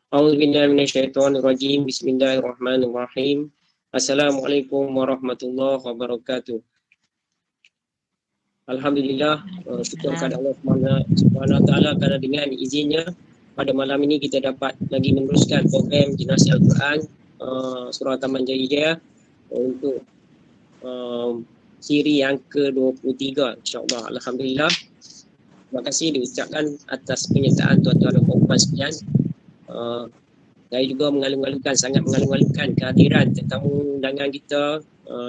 A'udzubillahi minasyaitonirrajim. Bismillahirrahmanirrahim. Assalamualaikum warahmatullahi wabarakatuh. Alhamdulillah, syukur kepada Allah Subhanahu Wa Taala kerana dengan izinnya pada malam ini kita dapat lagi meneruskan program Jenazah Al-Quran Surah Taman Jaya untuk siri yang ke-23, insya-Allah. Alhamdulillah. Terima kasih diucapkan atas penyertaan tuan-tuan dan puan-puan sekalian. Saya juga sangat mengalung-alungkan kehadiran tetamu undangan kita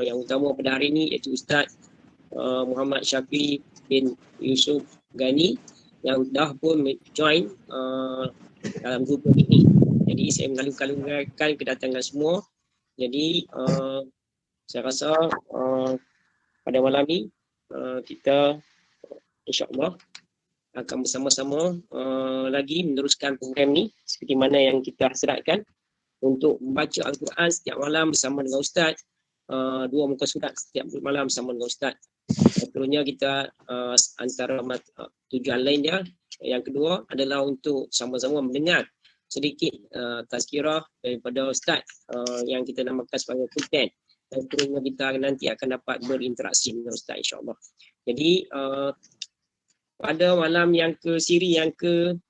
yang utama pada hari ini, iaitu Ustaz Muhammad Syafi bin Yusuf Ghani yang dah pun join dalam grup ini. Jadi saya mengalung-alungkan kedatangan semua. Jadi saya rasa pada malam ini kita insya-Allah akan bersama-sama lagi meneruskan program ni seperti mana yang kita hasratkan untuk membaca Al-Quran setiap malam bersama dengan Ustaz, 2 muka surat setiap malam bersama dengan Ustaz. Seterusnya kita antara tujuan lain dia, yang kedua adalah untuk sama-sama mendengar sedikit tazkirah daripada Ustaz yang kita namakan sebagai Sultan. Dan seterusnya kita nanti akan dapat berinteraksi dengan Ustaz, insya-Allah. Jadi pada malam yang siri yang ke-23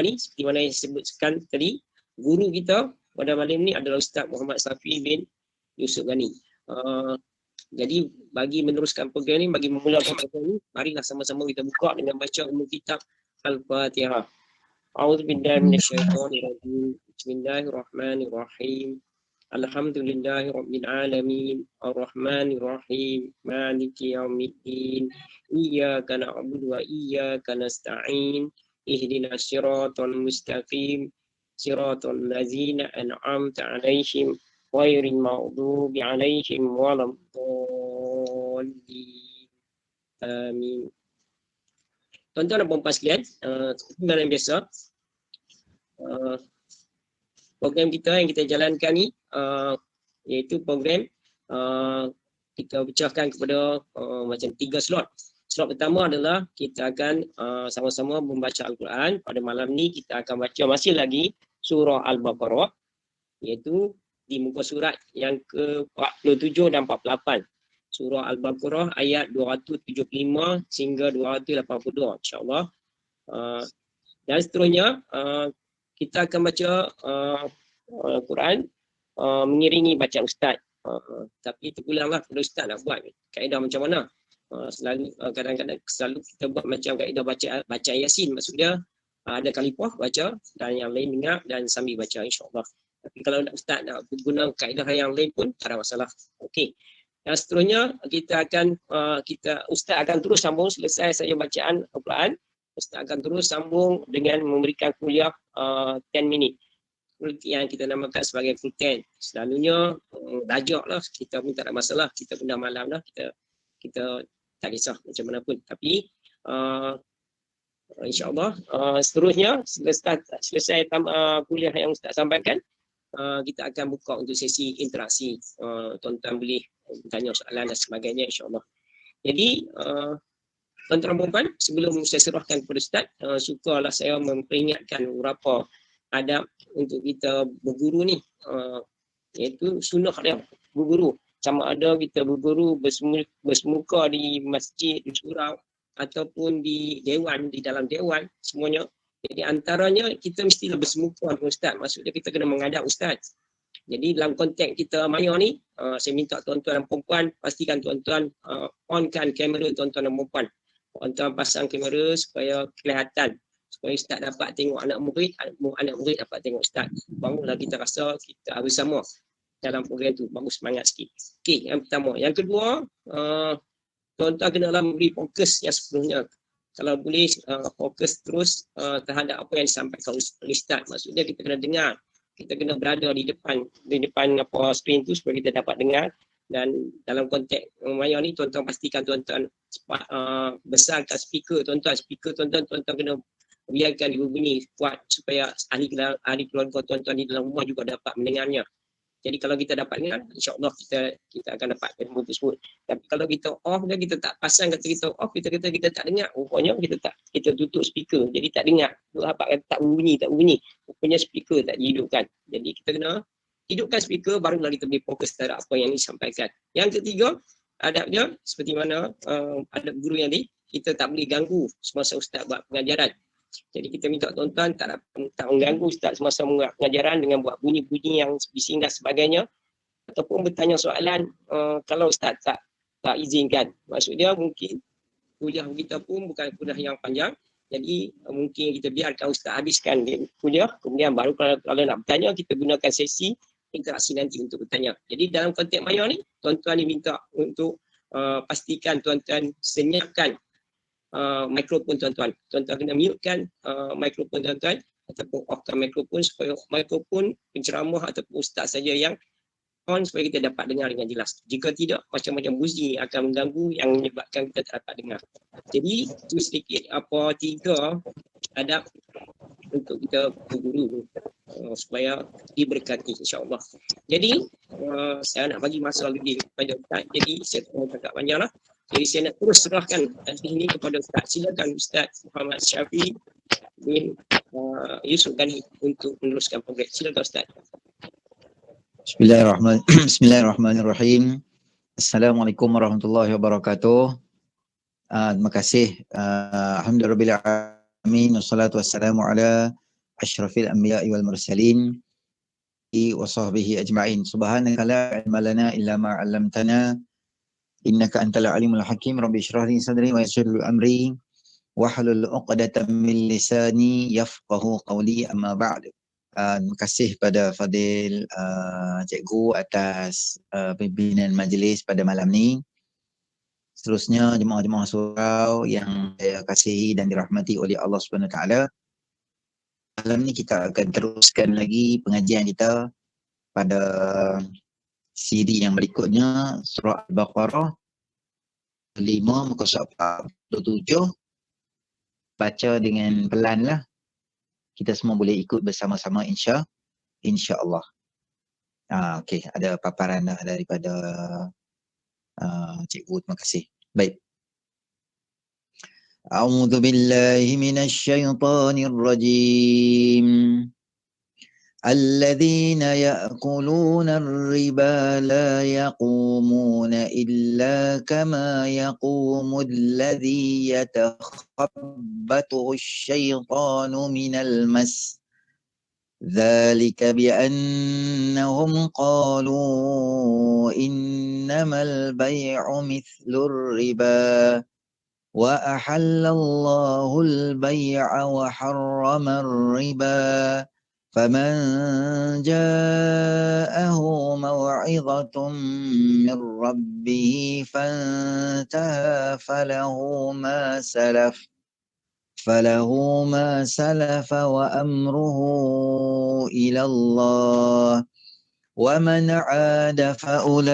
ni, seperti mana yang disebutkan tadi, guru kita pada malam ni adalah Ustaz Muhammad Syafi bin Yusuf Ghani. Jadi bagi meneruskan program ni, bagi memulakan program ni, marilah sama-sama kita buka dengan baca kitab Al-Fatihah. A'udzubillahi minasyaitonirrajim. Bismillahirrahmanirrahim. Alhamdulillahirabbil alamin, arrahmanirrahim, maliki yaumiddin, iyyaka na'budu wa iyyaka nasta'in, ihdinas siratal mustaqim, siratal ladzina an'amta 'alaihim ghairil maghdubi 'alaihim waladdallin. Amin. Tuan-tuan dan puan-puan sekalian, seperti mana biasa, program kita yang kita jalankan ni iaitu program kita pecahkan kepada macam 3 slot. Slot pertama adalah kita akan sama-sama membaca Al-Quran. Pada malam ni kita akan baca masih lagi surah Al-Baqarah, iaitu di muka surat yang ke-47 dan 48. Surah Al-Baqarah ayat 275 hingga 282, insya-Allah. Dan seterusnya kita akan baca Al-Quran mengiringi bacaan Ustaz. Tapi terpulanglah pada Ustaz nak buat kaedah macam mana. Kadang-kadang selalu kita buat macam kaedah baca Yasin. Maksudnya ada kalipah baca dan yang lain dengar dan sambil baca, insya-Allah. Tapi kalau Ustaz nak guna kaedah yang lain pun tak ada masalah. Okey. Dan seterusnya Ustaz akan terus sambung selesai saya bacaan Al-Quran. Ustaz akan terus sambung dengan memberikan kuliah 10 minit. Yang kita namakan sebagai full 10. Selalunya dajak lah, kita pun tak ada masalah. Kita pun dah malam lah, kita tak kisah macam mana pun. Tapi insya-Allah seterusnya selesai kuliah yang Ustaz sampaikan, kita akan buka untuk sesi interaksi. Tuan-tuan boleh tanya soalan dan sebagainya, insya-Allah. Jadi tuan-tuan dan puan, sebelum saya serahkan kepada Ustaz, sukarlah saya memperingatkan beberapa adab untuk kita berguru ni, iaitu sunnah dia berguru. Sama ada kita berguru bersemuka di masjid, di surau ataupun di dewan, di dalam dewan, semuanya. Jadi antaranya kita mestilah bersemuka dengan Ustaz. Maksudnya kita kena menghadap Ustaz. Jadi dalam konteks kita maya ni, saya minta tuan-tuan dan puan-puan, pastikan tuan-tuan onkan kamera tuan-tuan dan puan-puan. Tuan-tuan pasang kamera supaya kelihatan, supaya Ustaz dapat tengok anak murid dapat tengok Ustaz. Barulah kita rasa kita bersama dalam program tu, bagus semangat sikit. Okey, yang pertama. Yang kedua, tuan-tuan kenalah memberi fokus yang sepenuhnya. Kalau boleh fokus terus terhadap apa yang disampaikan oleh Ustaz. Maksudnya kita kena dengar. Kita kena berada di depan skrin tu supaya kita dapat dengar. Dan dalam konteks maya ni, tuan-tuan pastikan tuan-tuan besarkan speaker tuan-tuan. Tuan-tuan kena biarkan dia berbunyi kuat supaya ahli keluarga tuan-tuan di dalam rumah juga dapat mendengarnya. Jadi kalau kita dapat dengar, insya-Allah kita akan dapat ilmu tersebut. Tapi kalau kita off dan kita tak pasang, kata kita off, kita kata kita tak dengar, rupanya kita tutup speaker, jadi tak dengar. Tu apa kata tak bunyi. Rupanya speaker tak dihidupkan. Jadi kita kena hidupkan speaker, barulah kita boleh fokus terhadap apa yang disampaikan. Yang ketiga, adabnya seperti mana adab guru yang kita tak boleh ganggu semasa ustaz buat pengajaran. Jadi kita minta tuan-tuan tak mengganggu ustaz semasa buat pengajaran dengan buat bunyi-bunyi yang bising dan sebagainya, ataupun bertanya soalan kalau ustaz tak izinkan. Maksudnya mungkin kuliah kita pun bukan kuliah yang panjang, jadi mungkin kita biarkan ustaz habiskan kuliah, kemudian baru kalau nak bertanya kita gunakan sesi interaksi nanti untuk bertanya. Jadi dalam konteks maya ni, tuan-tuan diminta untuk pastikan tuan-tuan senyapkan mikrofon tuan-tuan. Tuan-tuan kena mute-kan mikrofon tuan-tuan ataupun off-kan mikrofon supaya mikrofon penceramah ataupun ustaz saja yang on supaya kita dapat dengar dengan jelas. Jika tidak, macam-macam bunyi akan mengganggu yang menyebabkan kita tak dapat dengar. Jadi, itu sedikit 3 adab untuk kita guru supaya diberkati insya-Allah. Jadi, saya nak bagi masa lebih kepada Ustaz. Jadi, saya tak mahu cakap panjang lah. Jadi, saya nak terus serahkan ini kepada Ustaz. Silakan Ustaz Muhammad Syafiee bin Yusuf Ghani untuk meneruskan program. Silakan Ustaz. Bismillahirrahmanirrahim. Assalamualaikum warahmatullahi wabarakatuh. Terima kasih. Alhamdulillahirrahmanirrahim. Wassalatu wassalamu ala asyrafil anbiya'i wal mursalin wa sahbihi ajma'in. Subhanaka la ilma lana illa ma 'allamtana innaka antal alimul hakim. Rabbi shrah li sadri wa yassir li amri wahlul 'uqdatam min lisani yafqahu qawli, amma ba'du. Terima kasih pada Fadil Cikgu atas pimpinan majlis pada malam ni. Seterusnya jemaah-jemaah surau yang saya kasihi dan dirahmati oleh Allah Subhanahu Taala. Malam ni kita akan teruskan lagi pengajian kita pada siri yang berikutnya, surah Al-Baqarah 5 muka surat 47. Baca dengan pelan lah. Kita semua boleh ikut bersama-sama insya-Allah. Okey, ada paparan dah daripada Cikgu. Terima kasih. Baik. A'udzu billahi minasyaitonir rajim. Alladzina ya'kuluna ar-riba la yaqumuna illa kama yaqumu alladhi yatakhabbathu asy-syaitanu minal mas. ذلك بأنهم قالوا إنما البيع مثل الربا وأحل الله البيع وحرم الربا فمن جاءه موعظة من ربه فانتهى فله ما سلف وأمره إلى الله ومن عاد فأولئك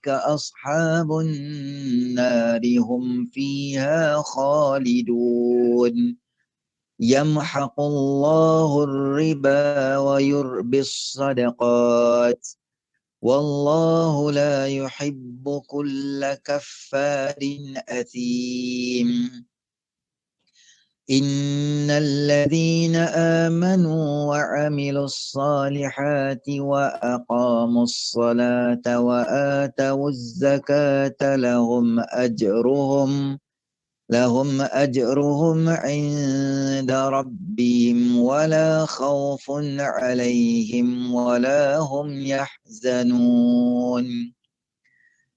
أصحاب النار هم فيها خالدون يمحق الله الربا ويربي الصدقات والله لا يحب كل كفار أثيم إن الذين آمنوا وعملوا الصالحات وأقاموا الصلاة وآتوا الزكاة لهم أجرهم عند ربهم ولا خوف عليهم ولا هم يحزنون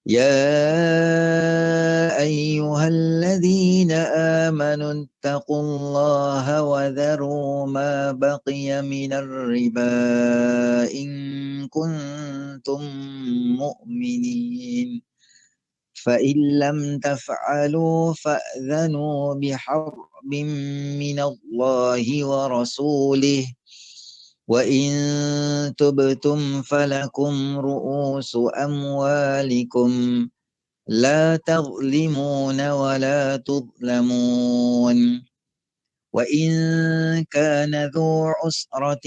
يا أيها الذين آمنوا اتقوا الله وذروا ما بقي من الربا إن كنتم مؤمنين فإن لم تفعلوا فأذنوا بحرب من الله ورسوله وإن تبتم فلكم رؤوس أموالكم لا تظلمون ولا تظلمون وإن كان ذو عسرة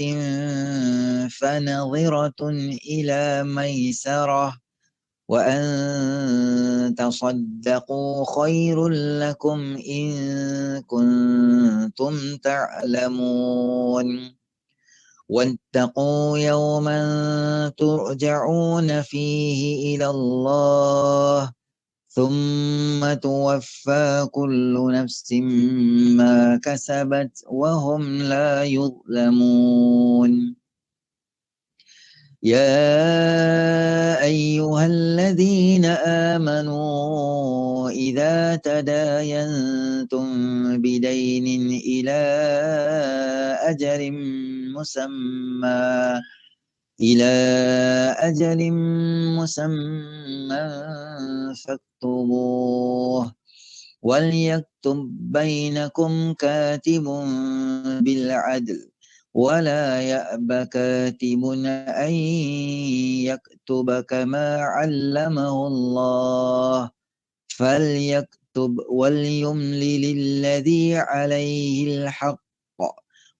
فنظرة إلى ميسرة وأن تصدقوا خير لكم إن كنتم تعلمون واتقوا يوما ترجعون فيه إلى الله ثم توفى كل نفس ما كسبت وهم لا يظلمون يا أيها الذين آمنوا إذا تداينتم بدين إلى أجل مسمى إلى أجل مسمى فاكتبوه وليكتب بينكم كاتب بالعدل ولا يأب كاتب أن يكتب كما علمه الله فليكتب وليملل الذي عليه الحق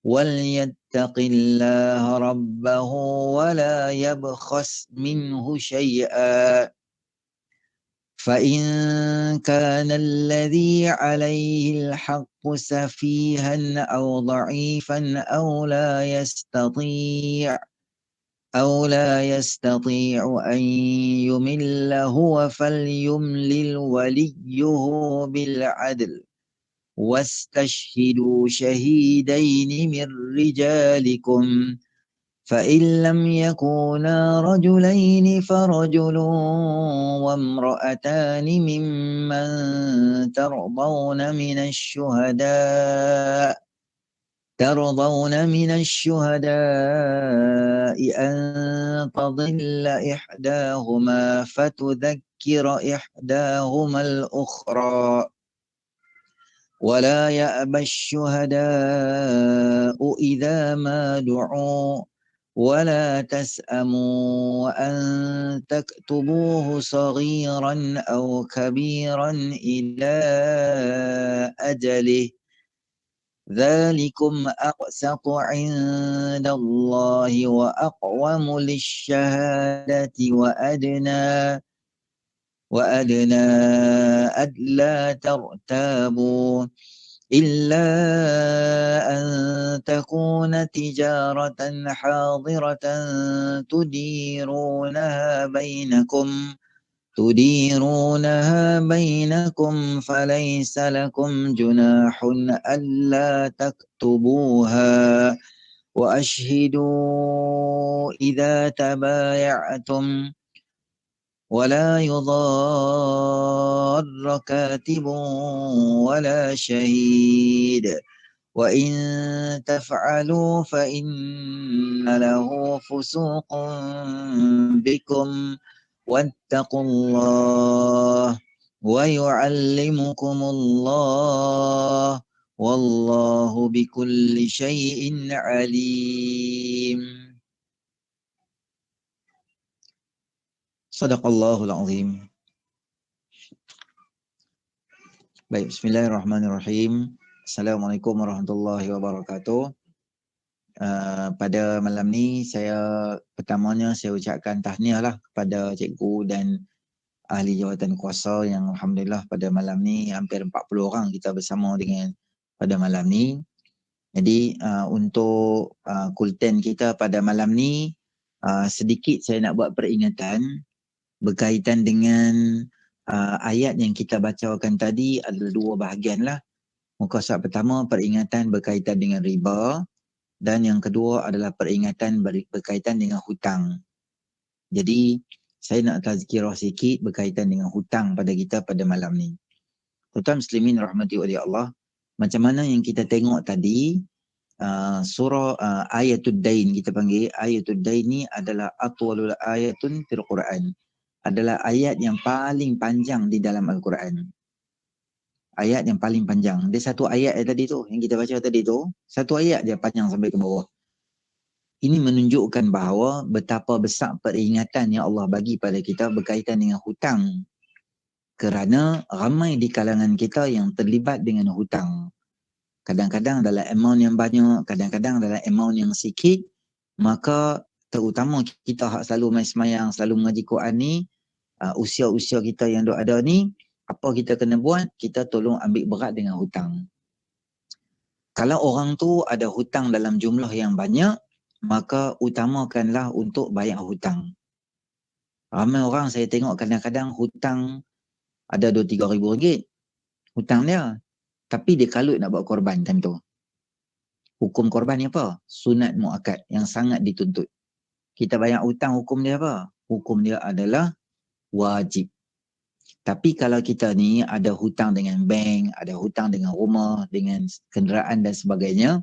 وليتق الله ربه ولا يبخس منه شيئا فإن كان الذي عليه الحق سفيها أو ضعيفا أو لا يستطيع أن يمل هو فليملل وليه بالعدل واستشهدوا شهيدين من رجالكم فإن لم يكونا رجلين فرجل وامرأتان ممن ترضون من الشهداء أن تضل إحداهما فتذكر إحداهما الأخرى ولا يأبى الشهداء إذا ما دعوا ولا تسأموا أن تكتبوه صغيرا أو كبيرا إلى أجله ذلكم أقسط عند الله وأقوم للشهادة وأدنى ألا ترتابوا إلا أن تكون تجارة حاضرة تديرونها بينكم فليس لكم جناح ألا تكتبوها وأشهدوا إذا تبايعتم ولا يضار كاتب ولا شهيد وإن تفعلوا فإن له فسوق بكم واتقوا الله ويعلمكم الله والله بكل شيء عليم Sadaqallahul Azim. Baik, bismillahirrahmanirrahim. Assalamualaikum warahmatullahi wabarakatuh. Pada malam ni pertamanya saya ucapkan tahniah lah kepada cikgu dan ahli jawatan kuasa yang alhamdulillah pada malam ni hampir 40 orang kita bersama dengan pada malam ni. Jadi untuk kulten kita pada malam ni sedikit saya nak buat peringatan berkaitan dengan ayat yang kita bacakan tadi adalah dua bahagian lah. Muka surat pertama peringatan berkaitan dengan riba dan yang kedua adalah peringatan berkaitan dengan hutang. Jadi saya nak tazkirah sikit berkaitan dengan hutang pada kita pada malam ni. Tuan muslimin rahmati oleh Allah, macam mana yang kita tengok tadi surah Ayatul Dain, kita panggil Ayatul Dain ni adalah atwalul ayatun fil Quran. Adalah ayat yang paling panjang di dalam Al-Quran. Ayat yang paling panjang. Dia satu ayat tadi tu, yang kita baca tadi tu, satu ayat dia panjang sampai ke bawah. Ini menunjukkan bahawa betapa besar peringatan yang Allah bagi pada kita berkaitan dengan hutang. Kerana ramai di kalangan kita yang terlibat dengan hutang. Kadang-kadang dalam amount yang banyak, kadang-kadang dalam amount yang sikit, maka terutama kita hak selalu main semayang, selalu mengaji Quran ni, usia-usia kita yang duk ada ni, apa kita kena buat? Kita tolong ambil berat dengan hutang. Kalau orang tu ada hutang dalam jumlah yang banyak, maka utamakanlah untuk bayar hutang. Ramai orang saya tengok kadang-kadang hutang ada 2-3 ribu ringgit. Hutang dia. Tapi dia kalut nak buat korban time tu. Hukum korban ni apa? Sunat muakkad yang sangat dituntut. Kita bayar hutang, hukum dia apa? Hukum dia adalah wajib. Tapi kalau kita ni ada hutang dengan bank, ada hutang dengan rumah, dengan kenderaan dan sebagainya,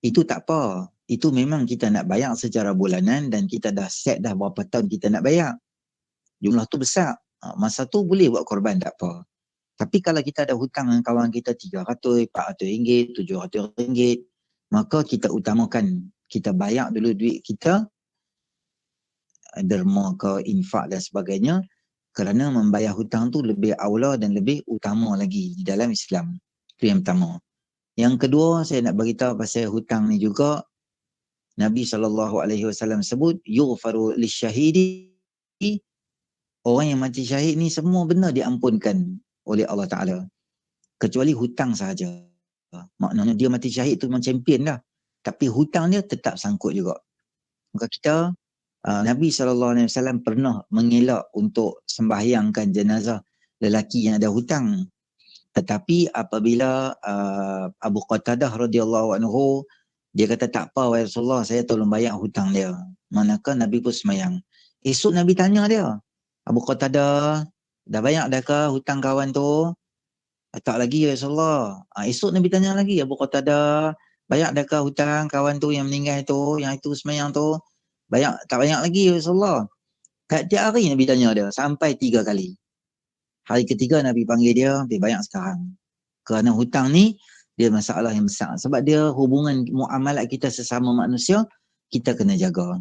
itu tak apa. Itu memang kita nak bayar secara bulanan dan kita dah set dah berapa tahun kita nak bayar. Jumlah tu besar. Masa tu boleh buat korban, tak apa. Tapi kalau kita ada hutang dengan kawan kita 300, 400 ringgit, 700 ringgit, maka kita utamakan kita bayar dulu duit kita, derma ke, infak dan sebagainya, kerana membayar hutang tu lebih aula dan lebih utama lagi di dalam Islam. Itu yang pertama. Yang kedua, saya nak beritahu pasal hutang ni juga, Nabi SAW sebut, yughfaru lisyahidi, orang yang mati syahid ni semua benda diampunkan oleh Allah Ta'ala. Kecuali hutang sahaja. Maknanya dia mati syahid tu memang champion dah. Tapi hutang dia tetap sangkut juga. Maka kita, Nabi SAW pernah mengelak untuk sembahyangkan jenazah lelaki yang ada hutang. Tetapi apabila Abu Qatadah radhiyallahu anhu, dia kata tak apa wahai Rasulullah, saya tolong bayar hutang dia. Manakah Nabi pun semayang. Esok Nabi tanya dia, Abu Qatadah, dah bayar dah ke hutang kawan tu? Tak lagi ya Rasulullah. Esok Nabi tanya lagi, Abu Qatadah, bayar dah ke hutang kawan tu yang meninggal tu, yang itu semayang tu? Bayar, tak bayar lagi ya Rasulullah. Tiap hari Nabi tanya dia, sampai 3 kali. Hari ketiga Nabi panggil dia bayar sekarang. Kerana hutang ni, dia masalah yang besar. Sebab dia hubungan muamalat kita sesama manusia, kita kena jaga.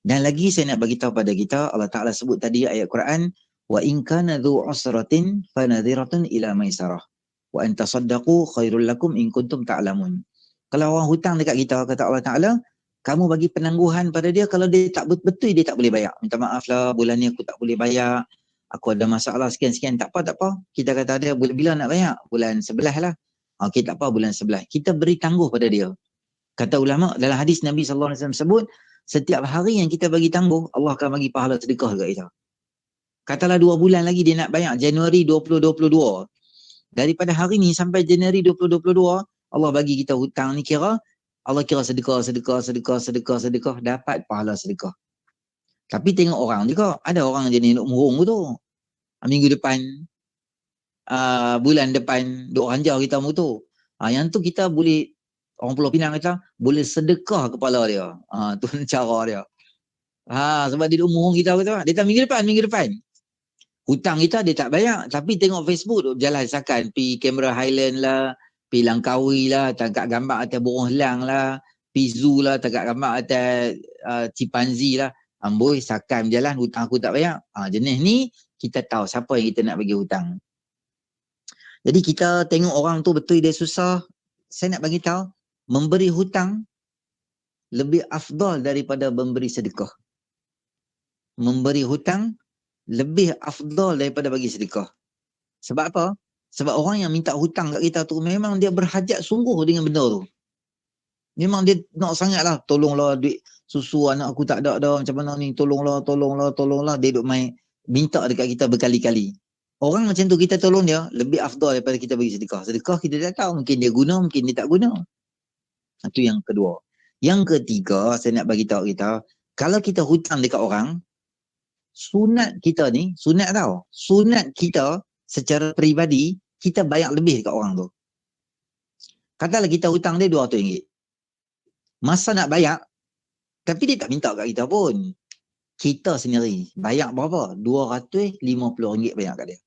Dan lagi saya nak bagi tahu pada kita, Allah Ta'ala sebut tadi ayat Quran, wa in kana dhu usratin fanadhiratun ila maisarah wa an tasaddaqu khairul lakum in kuntum ta'lamun. Kalau orang hutang dekat kita, kata Allah Ta'ala, kamu bagi penangguhan pada dia, kalau dia tak betul dia tak boleh bayar. Minta maaf lah, bulan ni aku tak boleh bayar, aku ada masalah sekian-sekian, tak apa. Kita kata dia, bila nak bayar? Bulan 11 lah. Okey, tak apa, bulan 11. Kita beri tangguh pada dia. Kata ulama, dalam hadis Nabi SAW sebut, setiap hari yang kita bagi tangguh, Allah akan bagi pahala sedekah dekat kita. Katalah 2 bulan lagi dia nak bayar, Januari 2022. Daripada hari ni sampai Januari 2022, Allah bagi kita hutang ni, Allah kira sedekah, dapat pahala sedekah. Tapi tengok orang juga, ada orang jenis duk murung tu. Minggu depan, bulan depan, duk ranjau kita tu. Yang tu kita boleh, orang Pulau Pinang kata, boleh sedekah kepala dia. Tu cara dia. Sebab dia duk murung kita kata, dia tak minggu depan. Hutang kita dia tak bayar, tapi tengok Facebook duk jalan sakan, pi kamera Highland lah, pi Langkawi lah, tangkap gambar atas burung helang lah, pi zoo lah, tangkap gambar atas chimpanzee lah. Amboi, sakan berjalan, hutang aku tak bayar. Jenis ni, kita tahu siapa yang kita nak bagi hutang. Jadi kita tengok orang tu betul dia susah, saya nak bagi tahu, memberi hutang lebih afdal daripada memberi sedekah. Memberi hutang lebih afdal daripada bagi sedekah. Sebab apa? Sebab orang yang minta hutang kat kita tu memang dia berhajat sungguh dengan benda tu. Memang dia nak sangatlah, tolonglah duit susu anak aku tak ada dah, macam mana ni, tolonglah. Dia duk main minta dekat kita berkali-kali. Orang macam tu kita tolong dia lebih afdal daripada kita bagi sedekah. Sedekah kita tak tahu, mungkin dia guna, mungkin dia tak guna. Itu yang kedua. Yang ketiga, saya nak bagi tahu kita, kalau kita hutang dekat orang, sunat kita ni, sunat kita secara peribadi, kita bayar lebih dekat orang tu. Katalah kita hutang dia RM200. Masa nak bayar, tapi dia tak minta kat kita pun. Kita sendiri bayar berapa? RM250 bayar kat dia.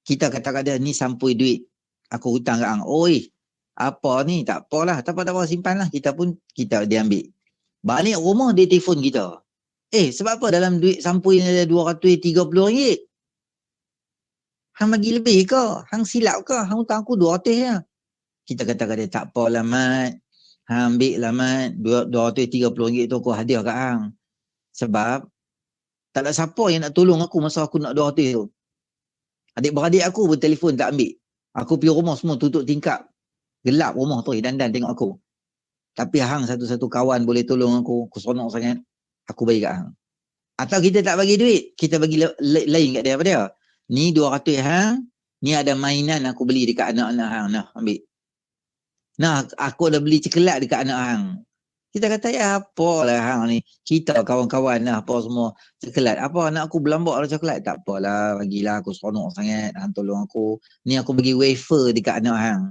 Kita kata kat dia, ni sampui duit aku hutang kat hang. Oi, apa ni? Tak apalah, tak apa, simpanlah. Dia ambil. Balik rumah dia telefon kita. Sebab apa dalam duit sampui ni ada RM230? Hang bagi lebih ke? Hang silap ke? Hang hutang aku 200 je. Kita kata dia tak apalah Mat. Hang ambil lah Mat. RM230 tu aku hadiah kat hang. Sebab tak ada siapa yang nak tolong aku masa aku nak 200 tu. Adik-beradik aku pun telefon tak ambil. Aku pergi rumah semua tutup tingkap. Gelap rumah tu, dandan tengok aku. Tapi hang satu-satu kawan boleh tolong aku seronok sangat. Aku bagi kat hang. Atau kita tak bagi duit, kita bagi lain kat dia apa dia? Ni 200 hang, ni ada mainan aku beli dekat anak-anak hang. Nah, ambil. Nah, aku dah beli cikelat dekat anak hang. Kita kata, ya apalah hang ni. Kita kawan-kawan lah apa semua. Cikelat. Apa anak aku berlambak ada coklat? Tak apalah, bagilah aku seronok sangat. Hang tolong aku. Ni aku bagi wafer dekat anak hang.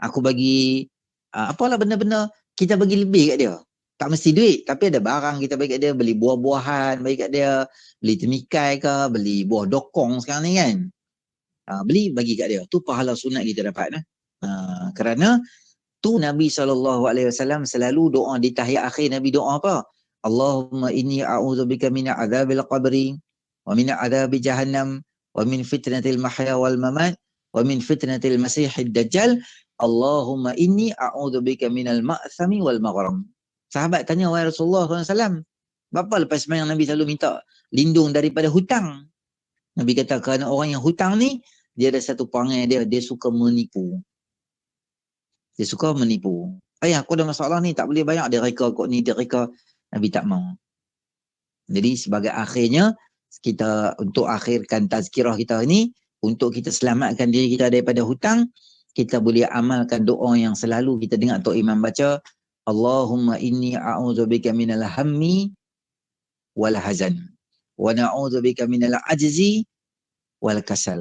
Aku bagi, apalah benda-benda kita bagi lebih kat dia. Tak mesti duit, tapi ada barang kita bagi kat dia. Beli buah-buahan bagi kat dia. Beli temikai ke, beli buah dokong sekarang ni kan. Beli bagi kat dia. Tu pahala sunat kita dapat. Kerana tu Nabi SAW selalu doa di tahiyat akhir. Nabi doa apa? Allahumma inni a'udzubika min adzabil qabri wa min adzabi jahannam wa min fitnatil mahya wal mamat wa min fitnatil masihid dajjal. Allahumma inni a'udzubika minal ma'thami wal maghram. Sahabat tanya, wahai Rasulullah SAW, berapa lepas sembahyang Nabi selalu minta lindung daripada hutang? Nabi kata, kerana orang yang hutang ni, dia ada satu perangai dia suka menipu. Dia suka menipu. Ayah, aku ada masalah ni, tak boleh bayar. Dia reka kok ni, dia reka. Nabi tak mau. Jadi sebagai akhirnya, kita untuk akhirkan tazkirah kita ni, untuk kita selamatkan diri kita daripada hutang, kita boleh amalkan doa yang selalu kita dengar Tok Imam baca. Allahumma inni a'udzubika minal hammi wal hazan. Wa na'udzubika minal ajzi wal kasal.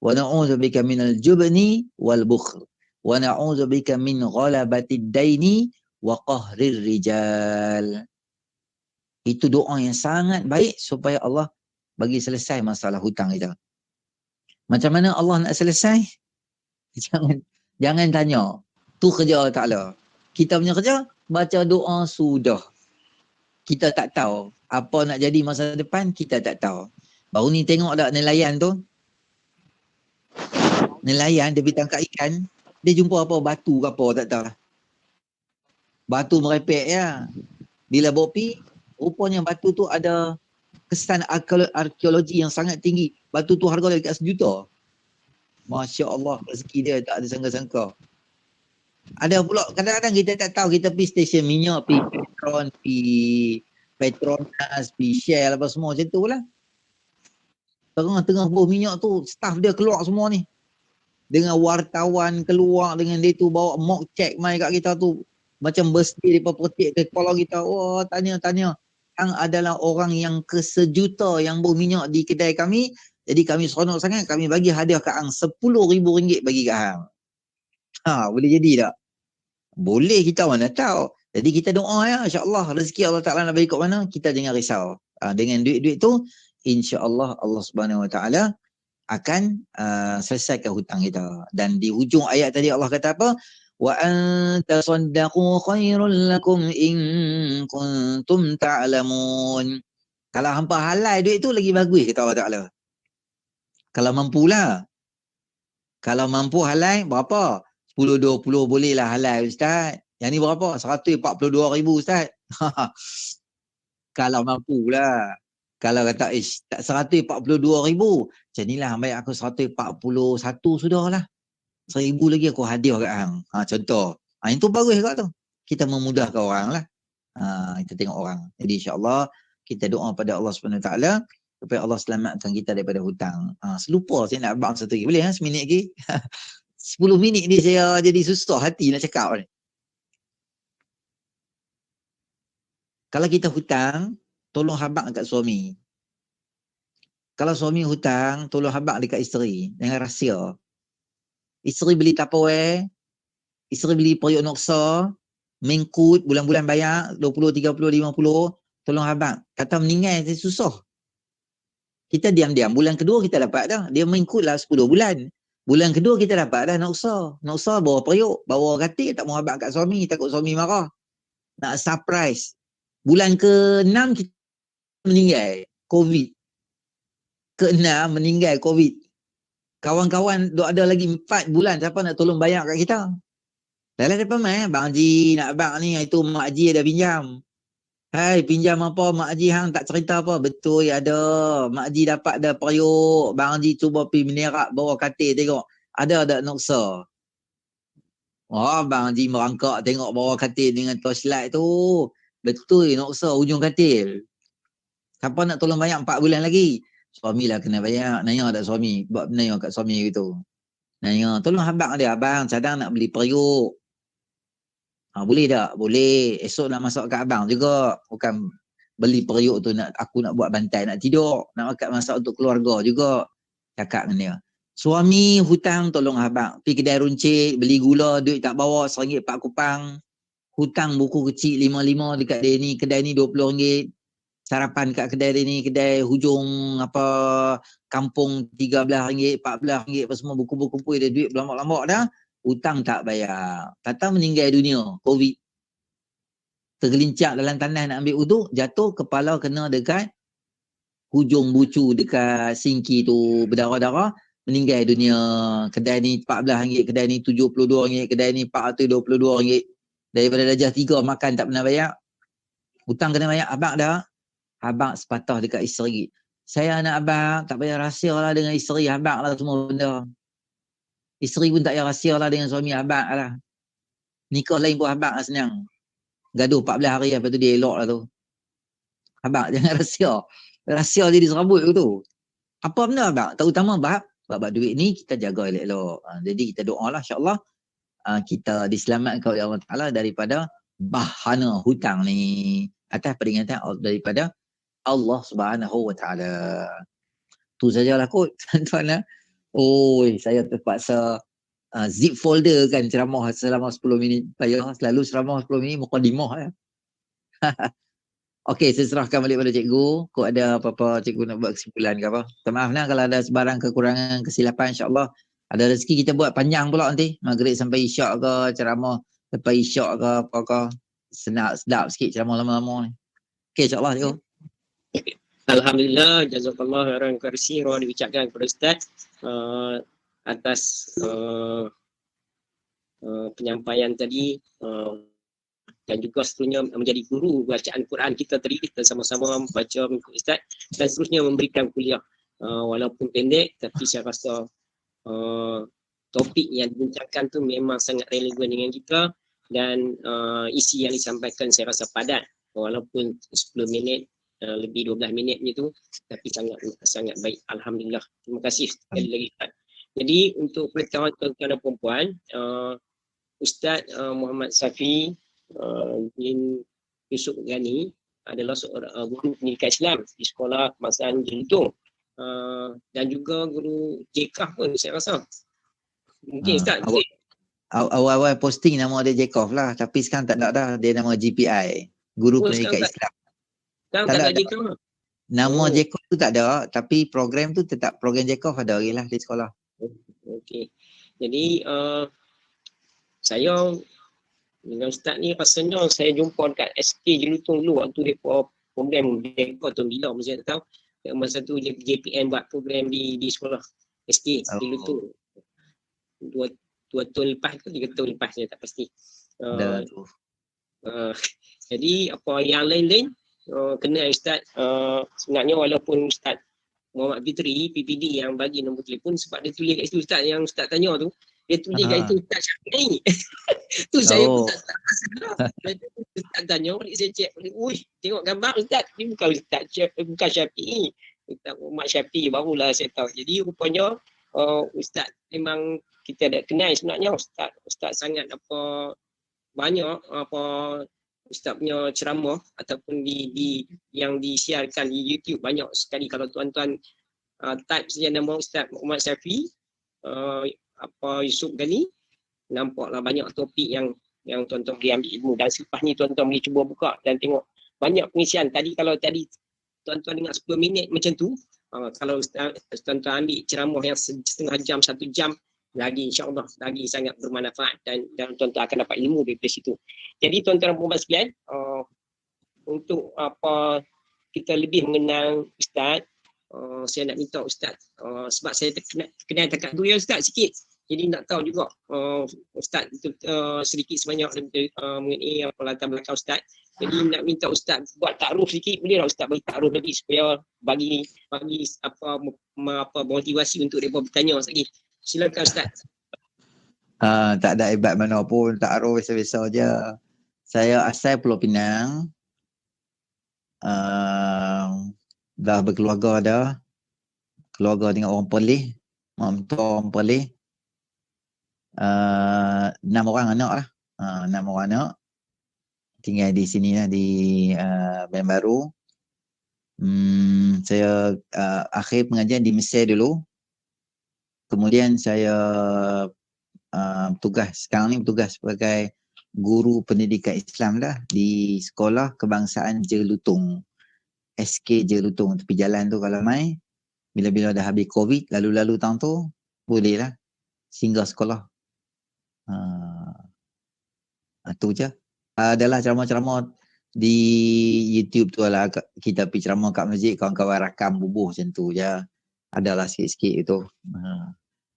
Wa na'udzubika minal jubni wal bukhl. Wa na'udzubika min ghalabatid daini wa qahrir rijal. Itu doa yang sangat baik supaya Allah bagi selesai masalah hutang kita. Macam mana Allah nak selesai? Jangan tanya. Tu kerja Allah Ta'ala. Kita punya kerja, baca doa sudah. Kita tak tahu apa nak jadi masa depan, kita tak tahu. Baru ni tengok tak nelayan tu? Nelayan, dia pergi tangkap ikan, dia jumpa apa? Batu ke apa, tak tahu lah. Batu merepek ya. Bila bawa pergi, rupanya batu tu ada kesan arkeologi yang sangat tinggi. Batu tu harga dekat $1 juta. Masya Allah, rezeki dia tak ada sangka-sangka. Ada pula, kadang-kadang kita tak tahu, kita pergi stesen minyak, pergi Petron, pergi Petronas, pergi Shell, apa semua macam tu lah. Tengah-tengah buah minyak tu, staff dia keluar semua ni. Dengan wartawan keluar, dengan dia tu bawa mock check mai kat kita tu. Macam bersih daripada petik ke kepala kita. Oh, tanya-tanya. Hang adalah orang yang ke-1 juta yang berminyak di kedai kami. Jadi kami seronok sangat. Kami bagi hadiah kat hang. RM10,000 bagi kat hang. Boleh jadi tak? Boleh, kita mana tahu. Jadi kita doa ya. InsyaAllah rezeki Allah Ta'ala nak bagi kat mana, kita jangan risau. Dengan duit-duit tu, insyaAllah Allah Subhanahu Wa Ta'ala akan selesaikan hutang kita. Dan di hujung ayat tadi Allah kata apa? Wa anta saddaqu khairul lakum in kuntum ta'lamun. Kalau hampa halal duit tu lagi bagus kata Allah Ta'ala. Kalau mampulah. Kalau mampu halal berapa? 10-20 boleh lah halal Ustaz. Yang ni berapa? 142,000 Ustaz. Kalau mampulah. Kalau kata tak 142,000, macam ni lah ambil aku 141 sudah lah. 1,000 lagi aku hadiah kat hang. Contoh. Yang tu bagus kat tu. Kita memudahkan orang lah. Kita tengok orang. Jadi insyaAllah kita doa pada Allah SWT supaya Allah selamatkan kita daripada hutang. Selupa saya nak abang satu lagi. Boleh 1 minit lagi? 10 minit ni saya jadi susah hati nak cakap ni. Kalau kita hutang, tolong habaq dekat suami. Kalau suami hutang, tolong habaq dekat isteri. Jangan rahsia. Isteri beli Tupperware, isteri beli periuk noksa, mengkut, bulan-bulan bayar, 20, 30, 50, tolong habaq. Kata meninggal, saya susah. Kita diam-diam. Bulan kedua kita dapat dah. Dia mengkut lah 10 bulan. Bulan kedua kita dapat dah noksa. Noksa bawa periuk, bawa katil, tak mau habaq kat suami, takut suami marah. Nak surprise. Bulan ke-6 kita meninggal. COVID. Ke-6 meninggal COVID. Kawan-kawan duk ada lagi 4 bulan, siapa nak tolong bayar kat kita? Dah lah depan mai, Bang Haji nak bang ni, itu Mak Haji ada pinjam. Hai, pinjam apa Mak Haji hang tak cerita apa? Betul ya ada. Mak Haji dapat dah periuk. Bang Haji cuba pergi menerak bawah katil tengok. Ada tak noksa? Oh, Bang Haji merangkak tengok bawah katil dengan torchlight tu. Betul noksa ujung katil. Siapa nak tolong bayar 4 bulan lagi? Suami lah kena bayar. Nanya tak suami? Buat nanya kat suami gitu. Nanya, tolong abang dia. Abang cadang nak beli periuk. Boleh tak? Boleh. Esok nak masak kat abang juga. Bukan beli periuk tu nak aku nak buat bantai nak tidur. Nak masak untuk keluarga juga. Cakap dengan dia. Suami hutang tolong abang. Pergi kedai runcit, beli gula, duit tak bawa, RM1 4 kupang. Hutang buku kecil 55 dekat kedai ni RM20. Sarapan kat kedai dia ni, kedai hujung apa kampung RM13, RM14 apa semua, buku-buku pun ada duit berlambak-lambak dah. Hutang tak bayar. Kata meninggal dunia, COVID. Tergelincak dalam tanah nak ambil uduk, jatuh kepala kena dekat hujung bucu dekat singki tu, berdarah-darah, meninggal dunia. Kedai ni RM14, kedai ni RM72, kedai ni RM422. Daripada darjah 3 makan tak pernah bayar. Hutang kena bayar, abang dah. Abang sepatah dekat isteri. Saya anak abang, tak payah rahsia lah dengan isteri abang lah semua benda. Isteri pun tak payah rahsia lah dengan suami abang lah. Nikah lain pun abang lah senang. Gaduh 14 hari, lepas tu dia elok lah tu. Abang jangan rahsia. Rahsia jadi serabut tu. Apa benda abang? Terutama bab duit ni kita jaga elok-elok. Jadi kita doa lah insyaAllah kita diselamatkan oleh Allah Ta'ala daripada bahana hutang ni. Atas peringatan daripada Allah Subhanahu Wa Ta'ala. Tu sajalah kot tuan-tuan lah. Saya terpaksa zip folder kan ceramah selama 10 minit. Saya selalu ceramah 10 minit mukadimah ya. Okey, saya serahkan balik pada cikgu. Kau ada apa-apa cikgu nak buat kesimpulan ke apa? Minta maaf lah kalau ada sebarang kekurangan, kesilapan, insya-Allah. Ada rezeki kita buat panjang pula nanti. Maghrib sampai isyak ke, ceramah lepas isyak ke apa ke. Sedap sikit ceramah lama-lama ni. Okey, insya-Allah cikgu. Alhamdulillah, jazakallah khairan katsiran diucapkan kepada Ustaz atas penyampaian tadi dan juga seterusnya menjadi guru bacaan Quran kita tadi. Kita sama-sama membaca mengikut Ustaz dan seterusnya memberikan kuliah walaupun pendek, tapi saya rasa topik yang dibincangkan tu memang sangat relevan dengan kita dan isi yang disampaikan saya rasa padat walaupun 10 minit lebih 12 minit macam tu, tapi sangat baik. Alhamdulillah. Terima kasih sekali lagi Ustaz. Jadi untuk pengetahuan tuan-tuan dan puan-puan, Ustaz Muhammad Safi bin Yusuf Ghani adalah seorang guru pendidikan Islam di sekolah kebangsaan Jelutong dan juga guru JK pun saya rasa. Mungkin Ustaz. Awal-awal posting nama dia Jacob lah, tapi sekarang tak ada dah. Dia nama GPI, Guru Pendidikan Islam. Sekarang tak ada Jacob. Nama Jacob tu tak ada, tapi program tu tetap program Jacob ada lagi lah di sekolah. Okey. Jadi saya dengan Ustaz ni rasanya saya jumpa dekat SK Jelutong dulu waktu depa program depa tu bila saya tak tahu. Masa tu JPN buat program di sekolah SK Jelutong. 2 tahun lepas ke 3 tahun lepas saya tak pasti. Jadi apa yang lain-lain kena Ustaz sebenarnya walaupun Ustaz Muhammad Fitri PPD yang bagi nombor telefon sebab dia tulis kat situ Ustaz yang Ustaz tanya tu, dia tulis kat situ Ustaz Syafi'i. Tu saya pun tak rasa. Ustaz tanya, saya cek, tengok gambar Ustaz, ni bukan Ustaz bukan Syafi'i. Ustaz Muhammad Syafi'i barulah saya tahu. Jadi rupanya Ustaz memang kita ada kenal sebenarnya Ustaz sangat banyak Ustaz punya ceramah ataupun yang disiarkan di YouTube banyak sekali. Kalau tuan-tuan type saja nama Ustaz Muhammad Syafi Yusuf Ghani, nampaklah banyak topik yang tuan-tuan boleh ambil ilmu. Dan selepas ni tuan-tuan boleh cuba buka dan tengok banyak pengisian. Kalau tadi tuan-tuan dengar 10 minit macam tu, kalau tuan-tuan ambil ceramah yang setengah jam, 1 jam, lagi insya-Allah lagi sangat bermanfaat dan tuan-tuan akan dapat ilmu dari situ. Jadi tuan-tuan dan puan-puan sekalian, untuk kita lebih mengenal Ustaz, saya nak minta Ustaz, sebab saya kenal dekat Buya Ustaz sikit. Jadi nak tahu juga Ustaz itu sedikit sebanyak mengenai latar belakang Ustaz. Jadi nak minta Ustaz buat takruf sikit, boleh tak Ustaz bagi takruf lagi supaya bagi apa motivasi untuk mereka bertanya lagi. Silakan Ustaz. Tak ada hebat mana pun, takruf biasa-biasa je. Saya asal Pulau Pinang. Dah berkeluarga dah. Keluarga dengan orang Perlis. Mak mentua orang Perlis. 6 orang anak lah. 6 orang anak. Tinggal di sini lah, di Baru. Saya akhir pengajian di Mesir dulu. Kemudian saya sekarang ni bertugas sebagai guru pendidikan Islam dah di Sekolah Kebangsaan Jelutung. SK Jelutung, tepi jalan tu kalau mai. Bila-bila dah habis COVID, lalu-lalu tahun tu, boleh lah singgah sekolah. Tu je. Adalah ceramah-ceramah di YouTube tu lah, kita pergi ceramah kat masjid, kawan-kawan rakam bubuh macam tu je. Adalah sikit-sikit itu.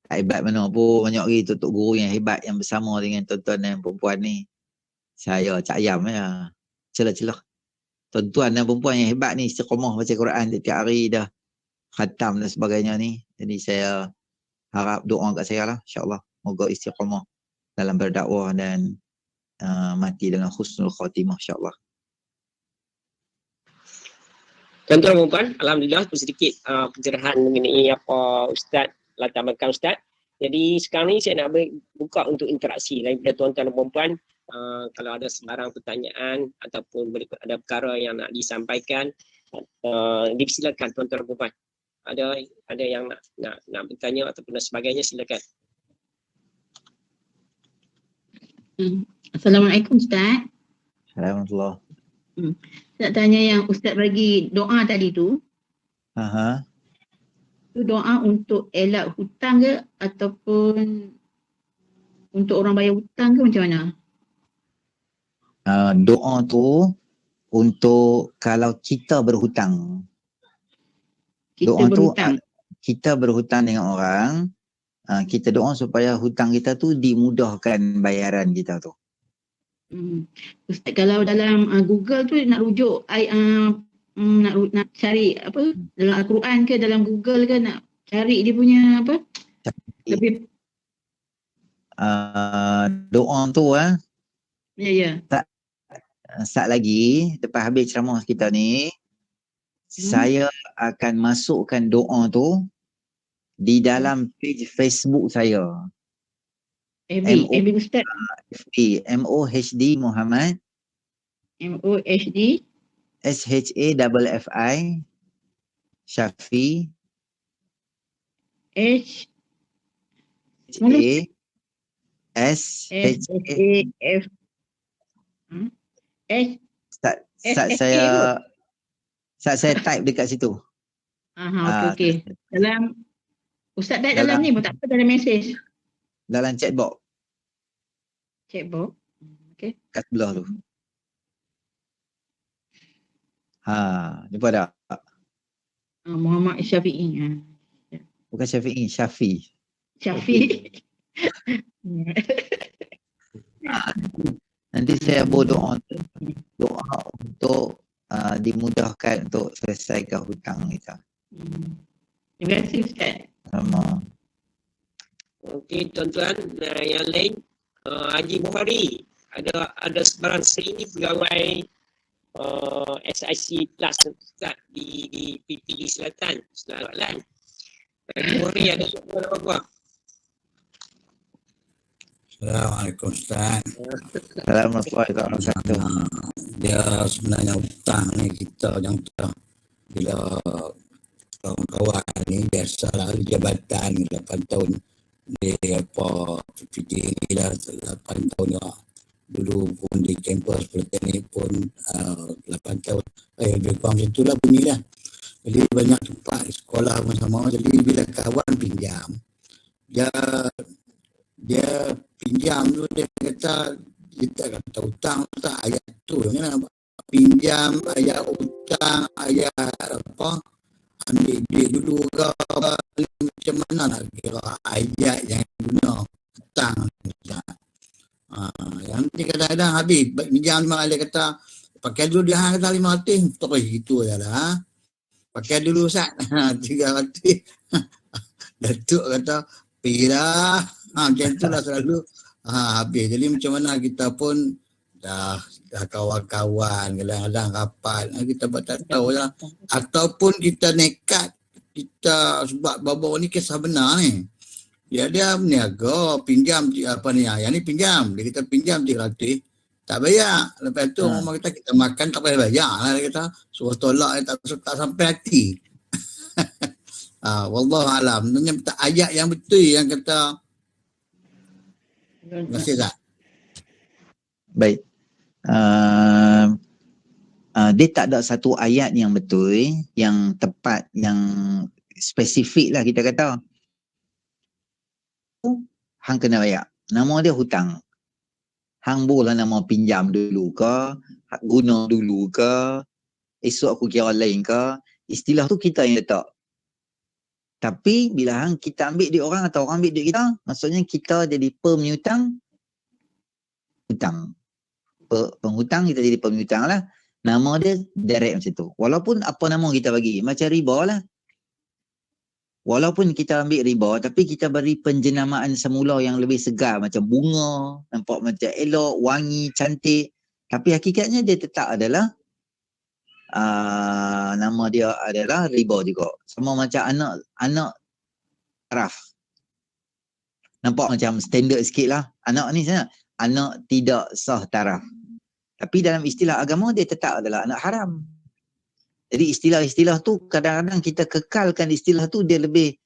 Tak hebat mana pun, banyak lagi tok guru yang hebat yang bersama dengan tuan-tuan dan perempuan ni. Saya cak ayam je. Celah-celah. Tuan-tuan dan perempuan yang hebat ni istiqamah baca Quran setiap hari dah khatam dan sebagainya ni. Jadi saya harap doa kat saya lah, insyaAllah. Moga istiqamah dalam berdakwah dan mati dengan husnul khatimah, insyaAllah. Tuan-tuan dan puan, alhamdulillah tu sedikit pencerahan mengenai apa Ustaz, latar belakang Ustaz. Jadi sekarang ni saya nak buka untuk interaksi daripada tuan-tuan dan puan. Kalau ada sebarang pertanyaan ataupun ada perkara yang nak disampaikan, dipersilakan tuan-tuan dan puan. Ada yang nak bertanya ataupun sebagainya, silakan. Assalamualaikum Ustaz. Alhamdulillah. Saya nak tanya yang Ustaz bagi doa tadi tu. Tu doa untuk elak hutang ke ataupun untuk orang bayar hutang ke macam mana? Doa tu untuk kalau kita berhutang. Kita Doa berhutang. tu kita berhutang dengan orang, kita doa supaya hutang kita tu dimudahkan bayaran kita tu. Ustaz, kalau dalam Google tu nak rujuk nak cari apa dalam Al-Quran ke dalam Google ke, nak cari dia punya apa lebih doa tu ya. Sat lagi lepas habis ceramah kita ni, saya akan masukkan doa tu di dalam page Facebook saya. FB Ustaz. MOHD Muhammad MOHD SHAFFI Syafi H saya type dekat situ. Okey. Dalam Ustaz dalam ni pun tak apa, dalam mesej. Dalam chatbox. Okey. Kat sebelah tu. Jumpa tak? Muhammad Syafi'i. Bukan Syafi'i, Syafi. Nanti saya doa untuk dimudahkan untuk selesaikan hutang kita. Terima kasih Ustaz. Sama. Okey tuan-tuan, yang lain, Haji Bukhari, ada sebarang sini pegawai SIC Plus Ustaz di PPD Selatan, Selatan. Haji Bukhari ada soalan apa? Assalamualaikum Ustaz. Assalamualaikum warahmatullahi wabarakatuh. Dia sebenarnya hutang ni kita yang telah bila kawan-kawan ni biasalah jabatan 8 tahun di PPD ni lah 8 tahun lah. Dulu pun di kampus politeknik pun 8 tahun. Lebih kurang macam tu lah bunyi lah. Jadi banyak tempat sekolah pun sama. Jadi bila kawan pinjam, dia pinjam tu dia kata, kita kata hutang tak ayat tu kan, pinjam ayat hutang ayat apa ambil duit dulu ke macam mana nak kira ayat yang guna hutang. Yang penting kadang-kadang habis pinjam 5 kali kata pakai dulu dia kata 500 terus gitu je lah. Pakai dulu Ustaz 300 Datuk kata pergi dah. Macam tu lah selalu habis. Jadi macam mana kita pun dah kawan-kawan kadang-kadang rapat kita buat tak tahu lah. Ataupun kita nekat kita sebab bawa ni kisah benar ni. Dia berniaga pinjam apa ni yang ni pinjam dia kita pinjam 300 tak bayar. Lepas tu rumah kita makan tak payah bayar lah dia kata. Suruh tolak tak sampai hati. Wallahualam. Sebenarnya ayat yang betul yang kata. Terima kasih tak? Baik. Dia tak ada satu ayat yang betul, yang tepat, yang spesifik lah kita kata. Hang kena bayar. Nama dia hutang. Hang boleh nama pinjam dulu ke, guna dulu ke, esok aku kira lain ke. Istilah tu kita yang letak. Tapi bila hang kita ambil duit orang atau orang ambil duit kita, maksudnya kita jadi pemiutang hutang. Penghutang kita jadi pemiutang lah. Nama dia direct macam tu. Walaupun apa nama kita bagi, macam riba lah. Walaupun kita ambil riba, tapi kita beri penjenamaan semula yang lebih segar. Macam bunga, nampak macam elok, wangi, cantik. Tapi hakikatnya dia tetap adalah, nama dia adalah riba juga. Sama macam anak taraf. Nampak macam standard sikit lah. Anak ni sana, anak tidak sah taraf. Tapi dalam istilah agama, dia tetap adalah anak haram. Jadi istilah-istilah tu kadang-kadang kita kekalkan istilah tu dia lebih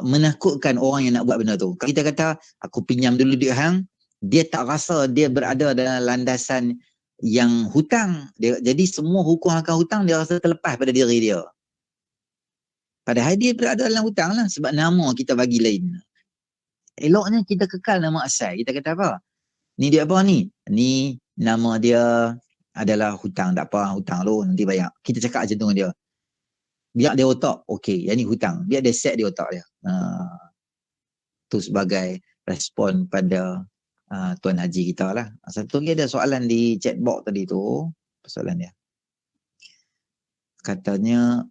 menakutkan orang yang nak buat benda tu. Kalau kita kata aku pinjam dulu duit hang, dia tak rasa dia berada dalam landasan yang hutang. Jadi semua hukum akan hutang dia rasa terlepas pada diri dia. Padahal dia berada dalam hutang lah sebab nama kita bagi lain. Eloknya kita kekal nama asal. Kita kata apa? Ni dia apa ni? Ni nama dia adalah hutang, tak apa, hutang lu nanti bayar. Kita cakap macam tu dengan dia. Biar dia otak, okey, yang ni hutang. Biar dia set di otak dia. Tu sebagai respon pada Tuan Haji kita lah. Satu lagi ada soalan di chat box tadi tu. Soalan dia. Katanya,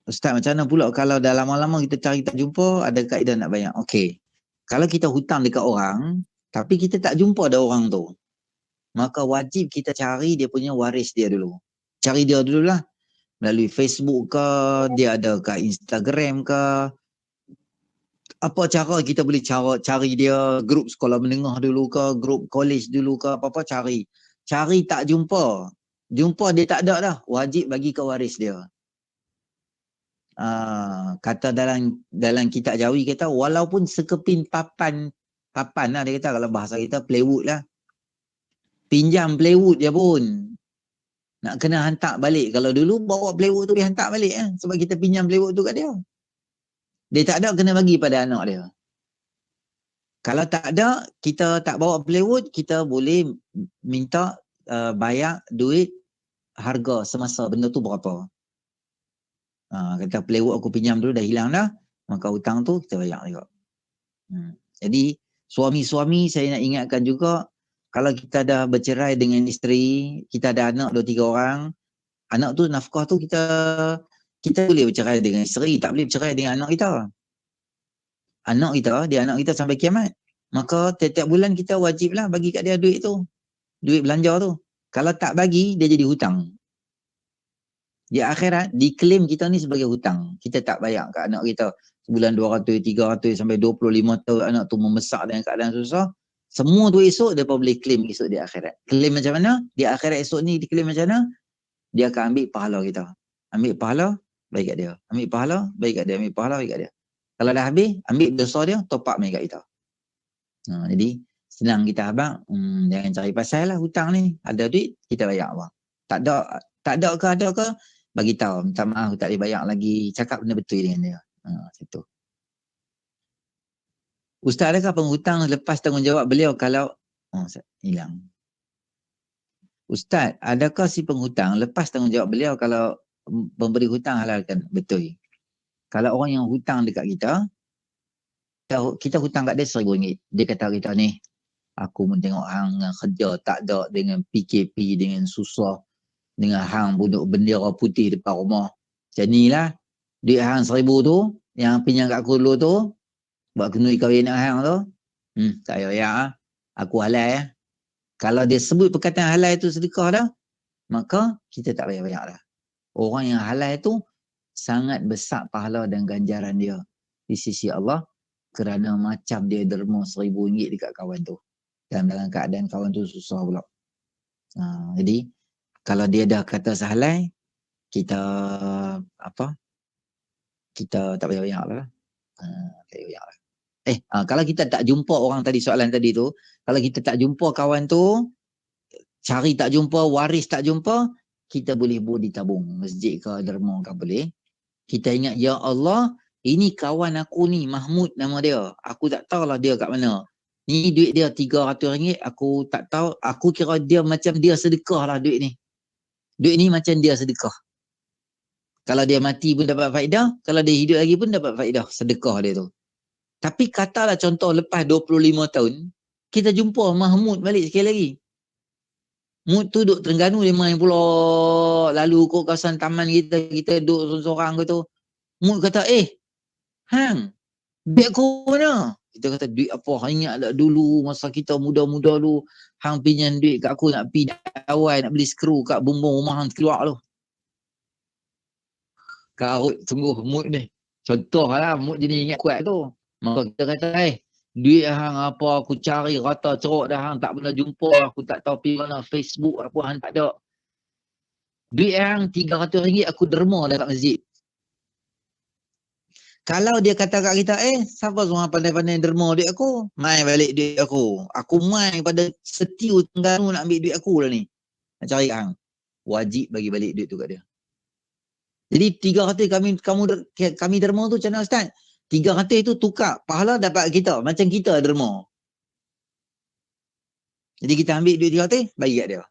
Ustaz macam mana pula kalau dah lama-lama kita cari tak jumpa, ada kaedah nak bayar? Okey. Kalau kita hutang dekat orang, tapi kita tak jumpa ada orang tu, maka wajib kita cari dia punya waris dia dulu. Cari dia dululah. Melalui Facebook ke, dia ada ke Instagram ke. Apa cara kita boleh cari dia, grup sekolah menengah dulu ke, grup college dulu ke, apa-apa cari. Cari tak jumpa. Jumpa dia tak ada dah. Wajib bagi ke waris dia. Kata dalam kitab Jawi kata, walaupun sekeping papan lah dia kata, kalau bahasa kita plywood lah. Pinjam plywood dia pun nak kena hantar balik. Kalau dulu bawa plywood tu dia hantar balik sebab kita pinjam plywood tu kat dia. Dia tak ada kena bagi pada anak dia. Kalau tak ada, kita tak bawa plywood, kita boleh minta bayar duit harga semasa benda tu berapa. Kata plywood aku pinjam dulu dah hilang dah, maka hutang tu kita bayar juga. Jadi suami-suami saya nak ingatkan juga, kalau kita dah bercerai dengan isteri, kita ada anak 2-3 orang, anak tu nafkah tu kita boleh bercerai dengan isteri, tak boleh bercerai dengan anak kita. Anak kita, dia anak kita sampai kiamat. Maka setiap bulan kita wajiblah bagi kat dia duit tu. Duit belanja tu. Kalau tak bagi, dia jadi hutang. Di akhirat, diklaim kita ni sebagai hutang. Kita tak bayar kat anak kita. Sebulan 200, 300 sampai 25 tahun anak tu membesar dengan keadaan susah. Semua tu esok dia boleh claim esok di akhirat. Claim macam mana? Di akhirat esok ni diklaim macam mana? Dia akan ambil pahala kita. Ambil pahala, bagi kat dia. Ambil pahala, bagi kat dia. Ambil pahala, bagi kat dia. Kalau dah habis, ambil dosa dia, top up bagi kat kita. Jadi, senang kita abang, jangan cari pasal lah hutang ni. Ada duit, kita bayar abang. Tak ada ke, bagi tahu. Minta maaf, tak boleh bayar lagi. Cakap benda betul dengan dia. Macam tu. Ustaz, adakah penghutang lepas tanggungjawab beliau kalau hilang? Ustaz, adakah si penghutang lepas tanggungjawab beliau kalau pemberi hutang halalkan. Betul. Kalau orang yang hutang dekat kita, kita hutang kat dia RM1,000. Dia kata kita ni, aku pun tengok hang dengan kerja tak ada, dengan PKP, dengan susah, dengan hang duduk bendera putih depan rumah. Macam ni lah, duit hang RM1,000 tu, yang pinjam kat aku dulu tu, buat kenuri kahwin dengan hang tu, tak payah bayar lah. Aku halal ya. Kalau dia sebut perkataan halal itu sedekah dah, maka kita tak payah bayar dah. Orang yang halal tu sangat besar pahala dan ganjaran dia di sisi Allah, kerana macam dia derma RM1,000 dekat kawan tu, dan dalam keadaan kawan tu susah pula. Jadi kalau dia dah kata sehalai, kita kita tak payah bayar lah. Tak payah bayar lah. Kalau kita tak jumpa orang tadi, soalan tadi tu, kalau kita tak jumpa kawan tu, cari tak jumpa, waris tak jumpa, kita boleh buat ditabung masjid ke derma ke boleh. Kita ingat, ya Allah, ini kawan aku ni, Mahmud nama dia, aku tak tahulah dia kat mana. Ni duit dia RM300, aku tak tahu, aku kira dia macam dia sedekah lah duit ni. Duit ni macam dia sedekah. Kalau dia mati pun dapat faedah, kalau dia hidup lagi pun dapat faedah sedekah dia tu. Tapi katalah contoh lepas 25 tahun, kita jumpa Mahmud balik sekali lagi. Mud tu duduk Terengganu, dia main pula lalu kot kawasan taman kita duduk sorang-sorang gitu. Mud kata, hang, duit aku mana? Kita kata, duit apa? Ingat tak dulu masa kita muda-muda dulu, hang pinjam duit kat aku nak pergi dawai, nak beli skru kat bumbung rumah hang keluar tu. Kau sungguh Mud ni. Contoh lah, Mud jadi ingat kuat tu. Maka kita kata, duit hang apa aku cari rata ceruk dah, hang tak pernah jumpa, aku tak tahu pergi mana, Facebook apa hang tak ada. Duit hang RM300 aku derma dekat masjid. Kalau dia kata kat kita, siapa semua pandai-pandai derma duit aku, mai balik duit aku. Aku mai pada setiu Terengganu nak ambil duit aku lah ni. Nak cari hang. Wajib bagi balik duit tu kat dia. Jadi RM300 kami derma tu macam mana Ustaz? RM300 tu tukar, pahala dapat kita, macam kita derma. Jadi kita ambil duit RM300, bagi kat dia.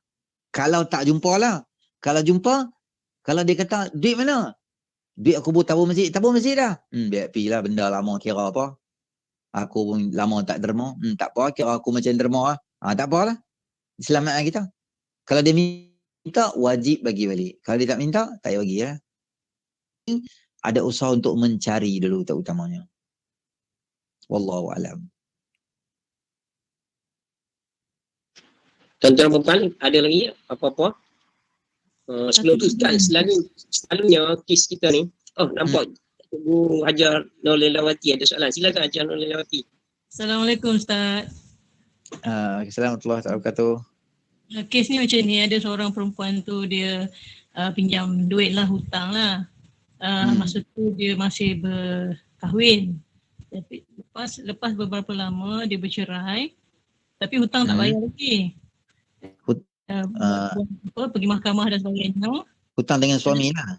Kalau tak jumpa lah. Kalau jumpa, kalau dia kata, duit mana? Duit aku buat tabung masjid dah. Biar pergi lah, benda lama kira apa. Aku pun lama tak derma. Tak apa, kira aku macam derma lah. Tak apalah. Selamatkan kita. Kalau dia minta, wajib bagi balik. Kalau dia tak minta, tak payah bagi lah. Ada usaha untuk mencari dulu terutamanya. Wallahu a'lam. Tuan-tuan perempuan, ada lagi apa-apa? Sebelum tu selalunya kes kita ni, nampak Ibu Hajar Nur Lelawati ada soalan. Silakan Hajar Nur Lelawati. Assalamualaikum Ustaz. Assalamualaikum warahmatullahi wabarakatuh. Kes ni macam ni, ada seorang perempuan tu dia pinjam duit lah, hutang lah. Masa tu dia masih berkahwin. Tapi lepas beberapa lama dia bercerai, tapi hutang tak bayar lagi. Pergi mahkamah dan sebagainya. Hutang dengan suami lah.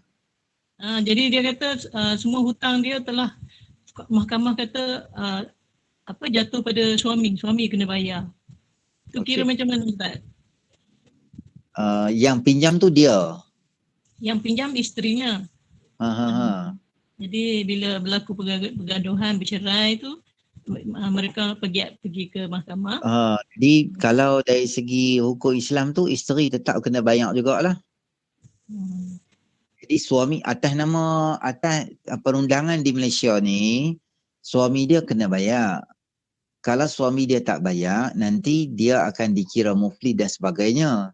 Jadi dia kata semua hutang dia telah mahkamah kata jatuh pada suami kena bayar. Tu kira macam mana Ustaz? Yang pinjam tu dia. Yang pinjam isterinya. Jadi bila berlaku pergaduhan, bercerai tu, mereka pergi ke mahkamah. Jadi kalau dari segi hukum Islam tu, isteri tetap kena bayar jugalah. Jadi suami atas perundangan di Malaysia ni, suami dia kena bayar. Kalau suami dia tak bayar, nanti dia akan dikira muflis dan sebagainya.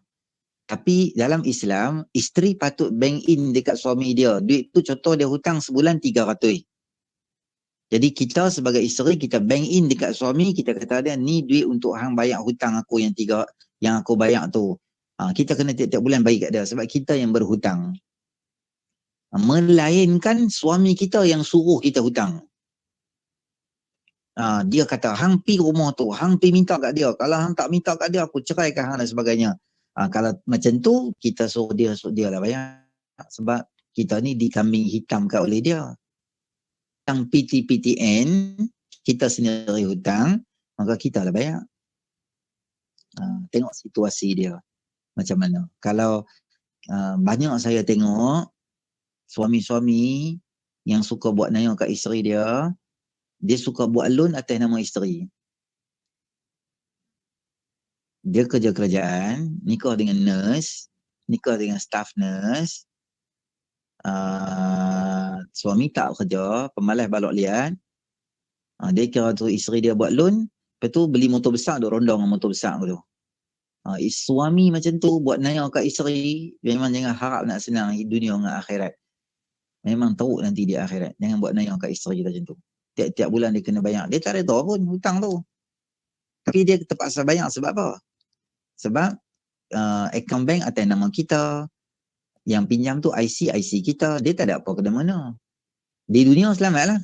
Tapi dalam Islam, isteri patut bank in dekat suami dia. Duit tu contoh dia hutang sebulan 300. Jadi kita sebagai isteri, kita bank in dekat suami, kita kata dia, ni duit untuk hang bayar hutang aku yang aku bayar tu. Kita kena tiap-tiap bulan bagi kat dia sebab kita yang berhutang. Melainkan suami kita yang suruh kita hutang. Dia kata, hang pi rumah tu, hang pi minta kat dia. Kalau hang tak minta kat dia, aku ceraikan hang dan sebagainya. Kalau macam tu, kita suruh dia lah bayar. Sebab kita ni dikambing hitamkan oleh dia. Yang PTPTN, kita sendiri hutang, maka kita lah bayar. Tengok situasi dia macam mana. Kalau banyak saya tengok, suami-suami yang suka buat naya kat isteri dia, dia suka buat loan atas nama isteri. Dia kerja kerajaan, nikah dengan nurse, nikah dengan staff nurse, suami tak kerja, pemalas balok liat, dia kira tu isteri dia buat loan, lepas tu beli motor besar, duk rondong dengan motor besar tu. Suami macam tu buat naya kat isteri, memang jangan harap nak senang dunia dengan akhirat. Memang teruk nanti di akhirat. Jangan buat naya kat isteri kita macam tu. Tiap-tiap bulan dia kena bayar. Dia tak reda pun hutang tu. Tapi dia terpaksa bayar sebab apa? Sebab account bank atas nama kita. Yang pinjam tu IC kita. Dia tak ada apa kena mana. Di dunia selamat lah.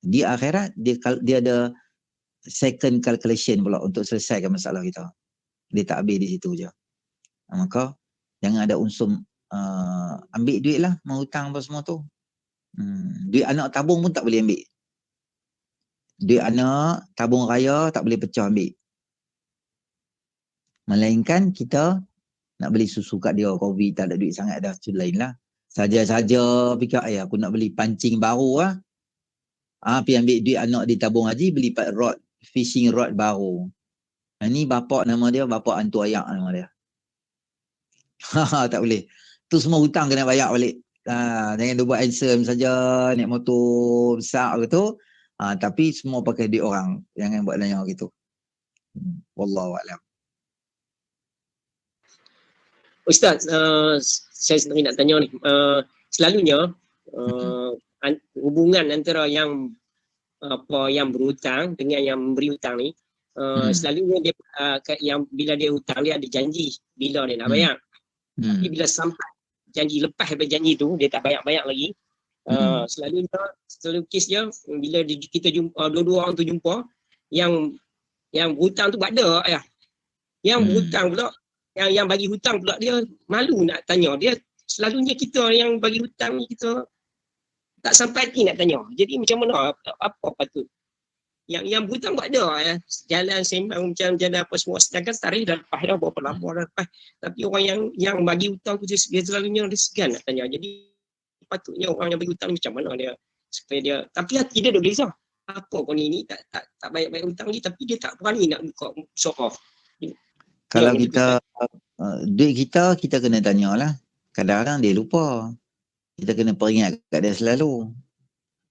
Di akhirat dia ada second calculation pula untuk selesaikan masalah kita. Dia tak habis di situ je. Maka jangan ada unsur ambil duit lah, mau hutang apa semua tu. Duit anak tabung pun tak boleh ambil. Duit anak tabung raya tak boleh pecah ambil. Melainkan kita nak beli susu kat dia, COVID tak ada duit sangat dah, tu lain lah. Saja-saja fikir, aku nak beli pancing baru lah. Pergi ambil duit anak di tabung haji, beli rod, fishing rod baru. Ni bapak nama dia, bapak hantu ayak nama dia. Tak boleh. Tu semua hutang kena bayar balik. Jangan dia buat handsome saja, naik motor besar gitu. Tapi semua pakai duit orang. Jangan buat nanya gitu. Wallahualam. Ustaz, saya sebenarnya nak tanya ni. Selalunya hubungan antara yang berhutang dengan yang memberi hutang ni, selalunya dia yang bila dia hutang dia ada janji bila dia nak bayar. Tapi bila sampai janji, lepas daripada janji tu dia tak bayar lagi. Selalu kes dia bila kita jumpa dua-dua orang tu jumpa, yang berhutang tu bakda ya. Yang berhutang pula, yang bagi hutang pula dia malu nak tanya. Dia selalunya kita yang bagi hutang ni kita tak sampai hati nak tanya. Jadi macam mana, apa patut? Yang berhutang buat dah ya. Jalan sembang macam apa semua, sedangkan tarikh dah lepas dah, berapa lama dah lepas. Tapi orang yang bagi hutang tu dia selalunya dia segan nak tanya. Jadi patutnya orang yang bagi hutang macam mana dia supaya dia, tapi hati dia dah berizah. Apa kau ni tak bayar hutang ni, tapi dia tak berani nak buka show off. Kalau kita duit kita kena tanyalah. Kadang-kadang dia lupa. Kita kena peringat kat dia selalu.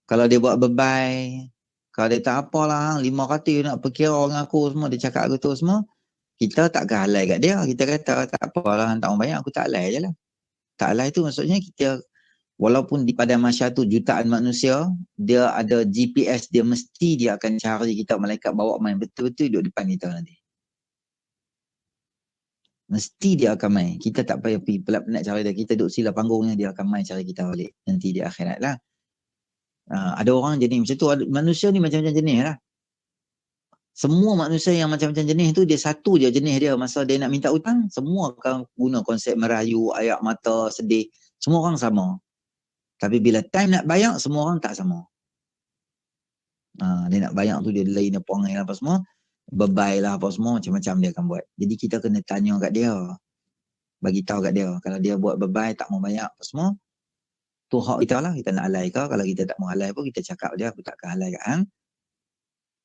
Kalau dia buat bebai, kalau dia tak apalah, 500 nak perkira dengan aku semua, dia cakap aku tu semua, kita takkan halai kat dia. Kita kata tak apalah, tak mau bayar, aku tak halai je lah. Tak halai tu maksudnya kita, walaupun di pada masyarakat tu jutaan manusia, dia ada GPS, dia mesti dia akan cari kita, malaikat bawa main betul-betul duduk depan kita nanti. Mesti dia akan main. Kita tak payah pergi penat cari dia. Kita duduk sila panggungnya, dia akan main cari kita balik. Nanti di akhirat lah. Ada orang jenis macam tu. Manusia ni macam-macam jenis lah. Semua manusia yang macam-macam jenis tu, dia satu je jenis dia. Masa dia nak minta hutang, semua akan guna konsep merayu, ayak mata, sedih. Semua orang sama. Tapi bila time nak bayar, semua orang tak sama. Dia nak bayar tu, dia lain perangai apa semua. Bebai lah apa semua, macam-macam dia akan buat. Jadi kita kena tanya kat dia, bagi tahu kat dia. Kalau dia buat bebai, tak mau bayar apa semua, tu hak kita lah. Kita nak halai ke? Kalau kita tak mau halai pun, kita cakap dia, aku takkan halai kat hang.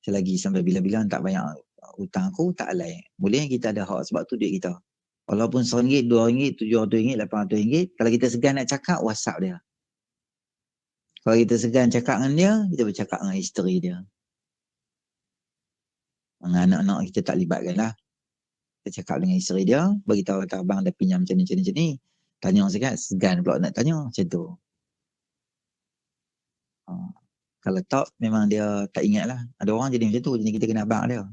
Selagi sampai bila-bila tak bayar hutang aku, tak halai. Boleh kita ada hak, sebab tu duit kita. Walaupun RM1, RM2, RM700, RM800, kalau kita segan nak cakap, WhatsApp dia. Kalau kita segan cakap dengan dia, kita bercakap dengan isteri dia. Dengan anak-anak kita tak libatkan lah. Kita cakap dengan isteri dia, bagi tahu kata abang dah pinjam macam ni. Tanya segan pula nak tanya macam tu. Kalau tak, memang dia tak ingat lah. Ada orang jadi macam tu, jadi kita kena abang dia.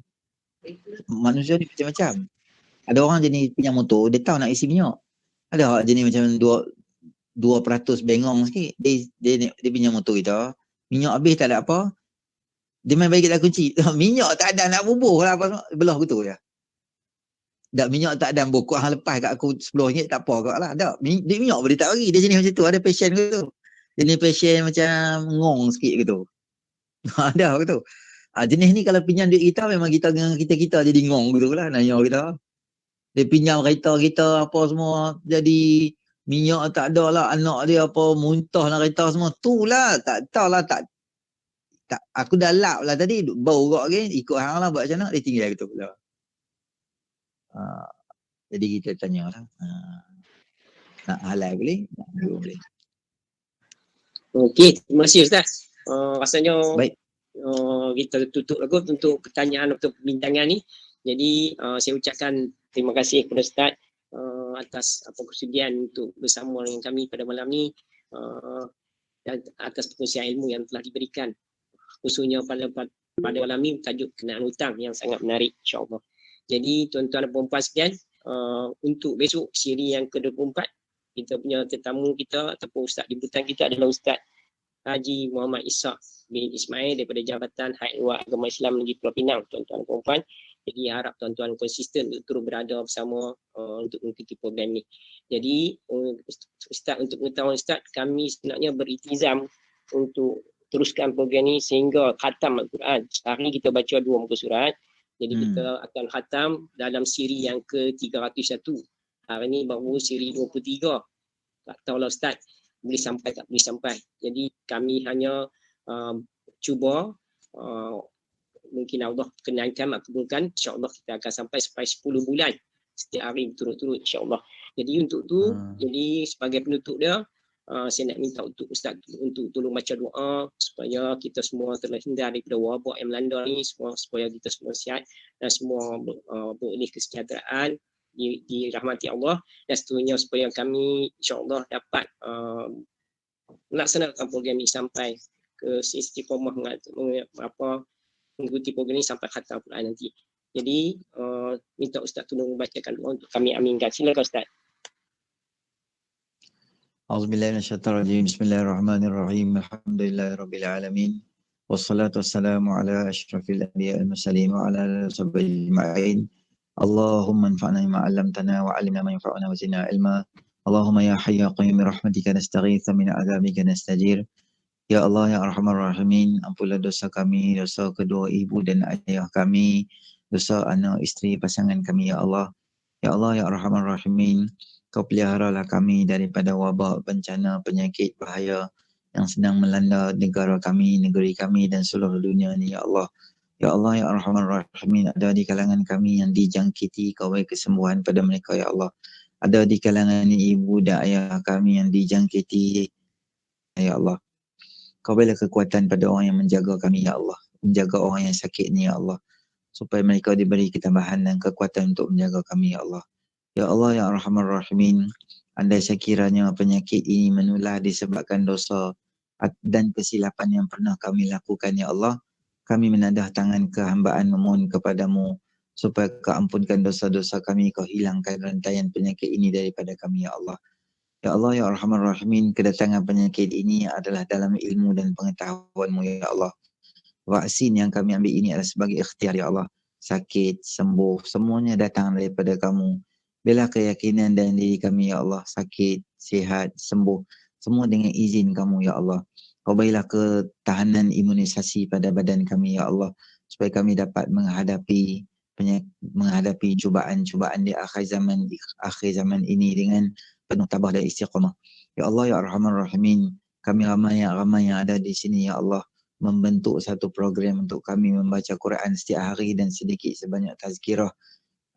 Manusia ni macam-macam. Ada orang jenis pinjam motor, dia tahu nak isi minyak. Ada orang jenis macam 2% bengong sikit. Dia pinjam motor kita, minyak habis tak ada apa. Dia main bagi kita kunci. Minyak tak ada nak bubuh lah apa, belah gitu dia. Dak minyak tak ada bokok hang lepas kat aku RM10 tak apa kau lah. Dak minyak boleh tak bagi. Dia jenis macam tu, ada passion gitu. Jenis passion macam ngong sikit gitu. Ada gitu. Jenis ni kalau pinjam duit kita, memang kita dengan kita jadi ngong gitu lah, nanya kita. Dia pinjam kereta kita apa semua, jadi minyak tak ada lah, anak dia apa muntah nak kereta semua. Tu lah, tak tahulah, tak aku dah lap lah tadi, bau gak lagi, ikut hang lah buat macam mana, dia tinggal gitu pula. Jadi kita tanya lah, nak halal boleh, nak haram boleh. Okey, terima kasih Ustaz. Rasanya Baik. kita tutup lagu untuk pertanyaan atau perbincangan ni. Jadi saya ucapkan terima kasih kepada Ustaz atas kesudian untuk bersama dengan kami pada malam ni, dan atas perkongsian ilmu yang telah diberikan, khususnya pada malam ni tajuk kenaan hutang yang sangat menarik, insya-Allah. Jadi tuan-tuan dan puan-puan sekalian, untuk besok siri yang ke-24, kita punya tetamu kita ataupun ustaz jemputan kita adalah Ustaz Haji Muhammad Ishak bin Ismail daripada Jabatan Hayat Luar Agama Islam Negeri Pulau Pinang, tuan-tuan dan puan-puan. Jadi harap tuan-tuan konsisten untuk terus berada bersama untuk mengikuti program ni. Jadi Ustaz, untuk pengetahuan Ustaz, kami sebenarnya beriltizam untuk teruskan program ni sehingga khatam Al-Quran. Sehari kita baca 2 muka surat. Jadi kita akan khatam dalam siri yang ke-301. Hari ni baru siri 23. Tak tahulah Ustaz boleh sampai tak boleh sampai. Jadi kami hanya cuba, mungkin Allah kenankan, makbulkan, insya-Allah kita akan sampai 10 bulan setiap hari berturut-turut, insya-Allah. Jadi untuk tu, jadi sebagai penutup dia, saya nak minta untuk Ustaz untuk tolong baca doa supaya kita semua terhindar daripada wabak yang melanda ni, supaya kita semua sihat dan semua beroleh kesejahteraan, dirahmati Allah, dan seterusnya supaya kami insya-Allah dapat melaksanakan program ini sampai ke istiqamah mengikuti program ini sampai khatam Al-Quran nanti. Jadi minta Ustaz tolong membacakan doa untuk kami aminkan. Silakan Ustaz. A'udzubillahi minasyaitonirrajim. Bismillahirrahmanirrahim. Alhamdulillahirabbil alamin. Wassalatu wassalamu ala asyrafil anbiya'i wal mursalin wa ala alihi washabbihi ajma'in. Allahumma anfa'na bima 'allamtana wa 'allimna ma yanfa'una wa zidna ilma. Allahumma ya hayyu ya qayyum bi rahmatika nastaghitsu min 'adzabika nastajir. Ya Allah ya Arhamar Rahimin, ampunlah dosa kami, dosa kedua ibu dan ayah kami, dosa anak isteri pasangan kami ya Allah. Ya Allah ya Arhamar Rahimin, Kau peliharalah kami daripada wabak, bencana, penyakit, bahaya yang sedang melanda negara kami, negeri kami dan seluruh dunia ni ya Allah. Ya Allah ya Arhamar Rahimin, ada di kalangan kami yang dijangkiti, Kau beri kesembuhan pada mereka ya Allah. Ada di kalangan ibu dan ayah kami yang dijangkiti ya Allah. Kau berilah kekuatan pada orang yang menjaga kami ya Allah, menjaga orang yang sakit ni ya Allah, supaya mereka diberi ketabahan dan kekuatan untuk menjaga kami ya Allah. Ya Allah ya Arhamar Rahimin, andai sekiranya penyakit ini menular disebabkan dosa dan kesilapan yang pernah kami lakukan ya Allah, kami menadah tangan kehambaan memohon kepadamu supaya Kau ampunkan dosa-dosa kami, Kau hilangkan rantaian penyakit ini daripada kami ya Allah. Ya Allah ya Arhamar Rahimin, kedatangan penyakit ini adalah dalam ilmu dan pengetahuan-Mu ya Allah. Vaksin yang kami ambil ini adalah sebagai ikhtiar ya Allah. Sakit, sembuh, semuanya datang daripada Kamu. Berilah keyakinan dalam diri kami ya Allah, sakit, sihat, sembuh, semua dengan izin Kamu ya Allah. Kau berilah ketahanan imunisasi pada badan kami ya Allah, supaya kami dapat menghadapi cubaan-cubaan di akhir zaman ini dengan penuh tabah dan istiqamah. Ya Allah ya Arhamar Rahimin, kami ramai yang ada di sini ya Allah, membentuk satu program untuk kami membaca Quran setiap hari dan sedikit sebanyak tazkirah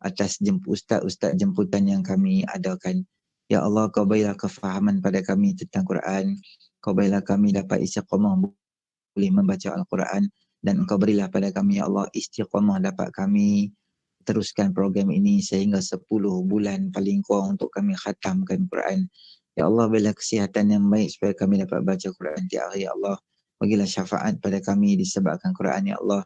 atas ustaz jemputan yang kami adakan. Ya Allah, Kau berilah kefahaman pada kami tentang Quran. Kau berilah kami dapat istiqamah boleh membaca Al-Quran, dan Engkau berilah pada kami ya Allah istiqamah dapat kami teruskan program ini sehingga 10 bulan paling kurang untuk kami khatamkan Quran. Ya Allah, berilah kesihatan yang baik supaya kami dapat baca Quran tiap hari ya Allah. Bagilah syafaat pada kami disebabkan Quran ya Allah.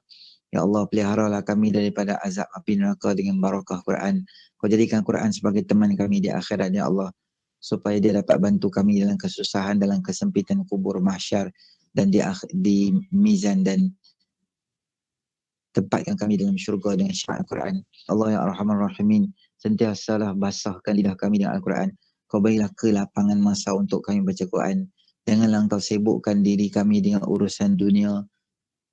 Ya Allah, peliharalah kami daripada azab api neraka dengan barakah Quran. Kau jadikan Quran sebagai teman kami di akhirat ya Allah, supaya dia dapat bantu kami dalam kesusahan, dalam kesempitan kubur mahsyar, dan di mizan, dan tempatkan kami dalam syurga dengan syafaat Quran. Allah ya Arhamar Rahimin, sentiasalah basahkan lidah kami dengan Al-Quran. Kau berilah kelapangan masa untuk kami baca Quran. Janganlah Kau sibukkan diri kami dengan urusan dunia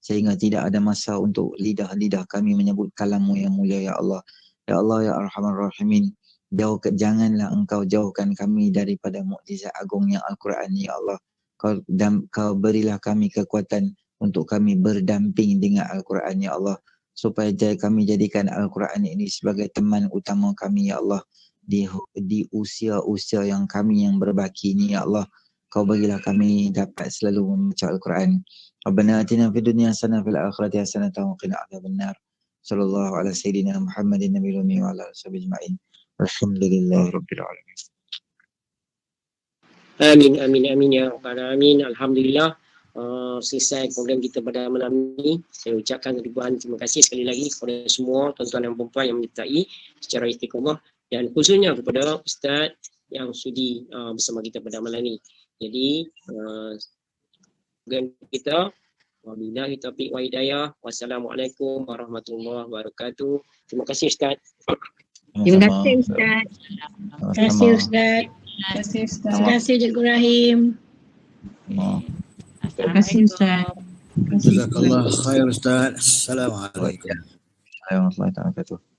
sehingga tidak ada masa untuk lidah-lidah kami menyebut kalam-Mu yang mulia ya Allah. Ya Allah ya Arhamar Rahimin, janganlah engkau jauhkan kami daripada mukjizat agungnya Al-Quran ya Allah. Kau berilah kami kekuatan untuk kami berdamping dengan Al-Quran ya Allah, supaya kami jadikan Al-Quran ini sebagai teman utama kami ya Allah di usia-usia yang kami yang berbaki ni ya Allah. Kau bagilah kami dapat selalu membaca Al-Quran. Rabbana atina fid dunya hasanah fil akhirati hasanah wa qina adzabannar. Sallallahu ala sayyidina Muhammadin nabiyil ummi wa ala alihi ajma'in. Alhamdulillahirabbil alamin. Amin, amin, amin ya rabbal alamin. Alhamdulillah. Selesai program kita pada malam ini. Saya ucapkan ribuan terima kasih sekali lagi kepada semua tuan-tuan dan puan-puan yang menyertai secara istiqamah, dan khususnya kepada Ustaz yang sudi bersama kita pada malam ini. Jadi program kita, wabillahi taufiq wa hidayah. Wassalamualaikum warahmatullahi wabarakatuh. Terima kasih Ustaz. Terima kasih Ustaz. Terima kasih Ustaz. Terima kasih Cikgu Rahim. Terima kasih Ustaz. Jazakallah khair Ustaz. Assalamualaikum. Assalamualaikum warahmatullahi wabarakatuh.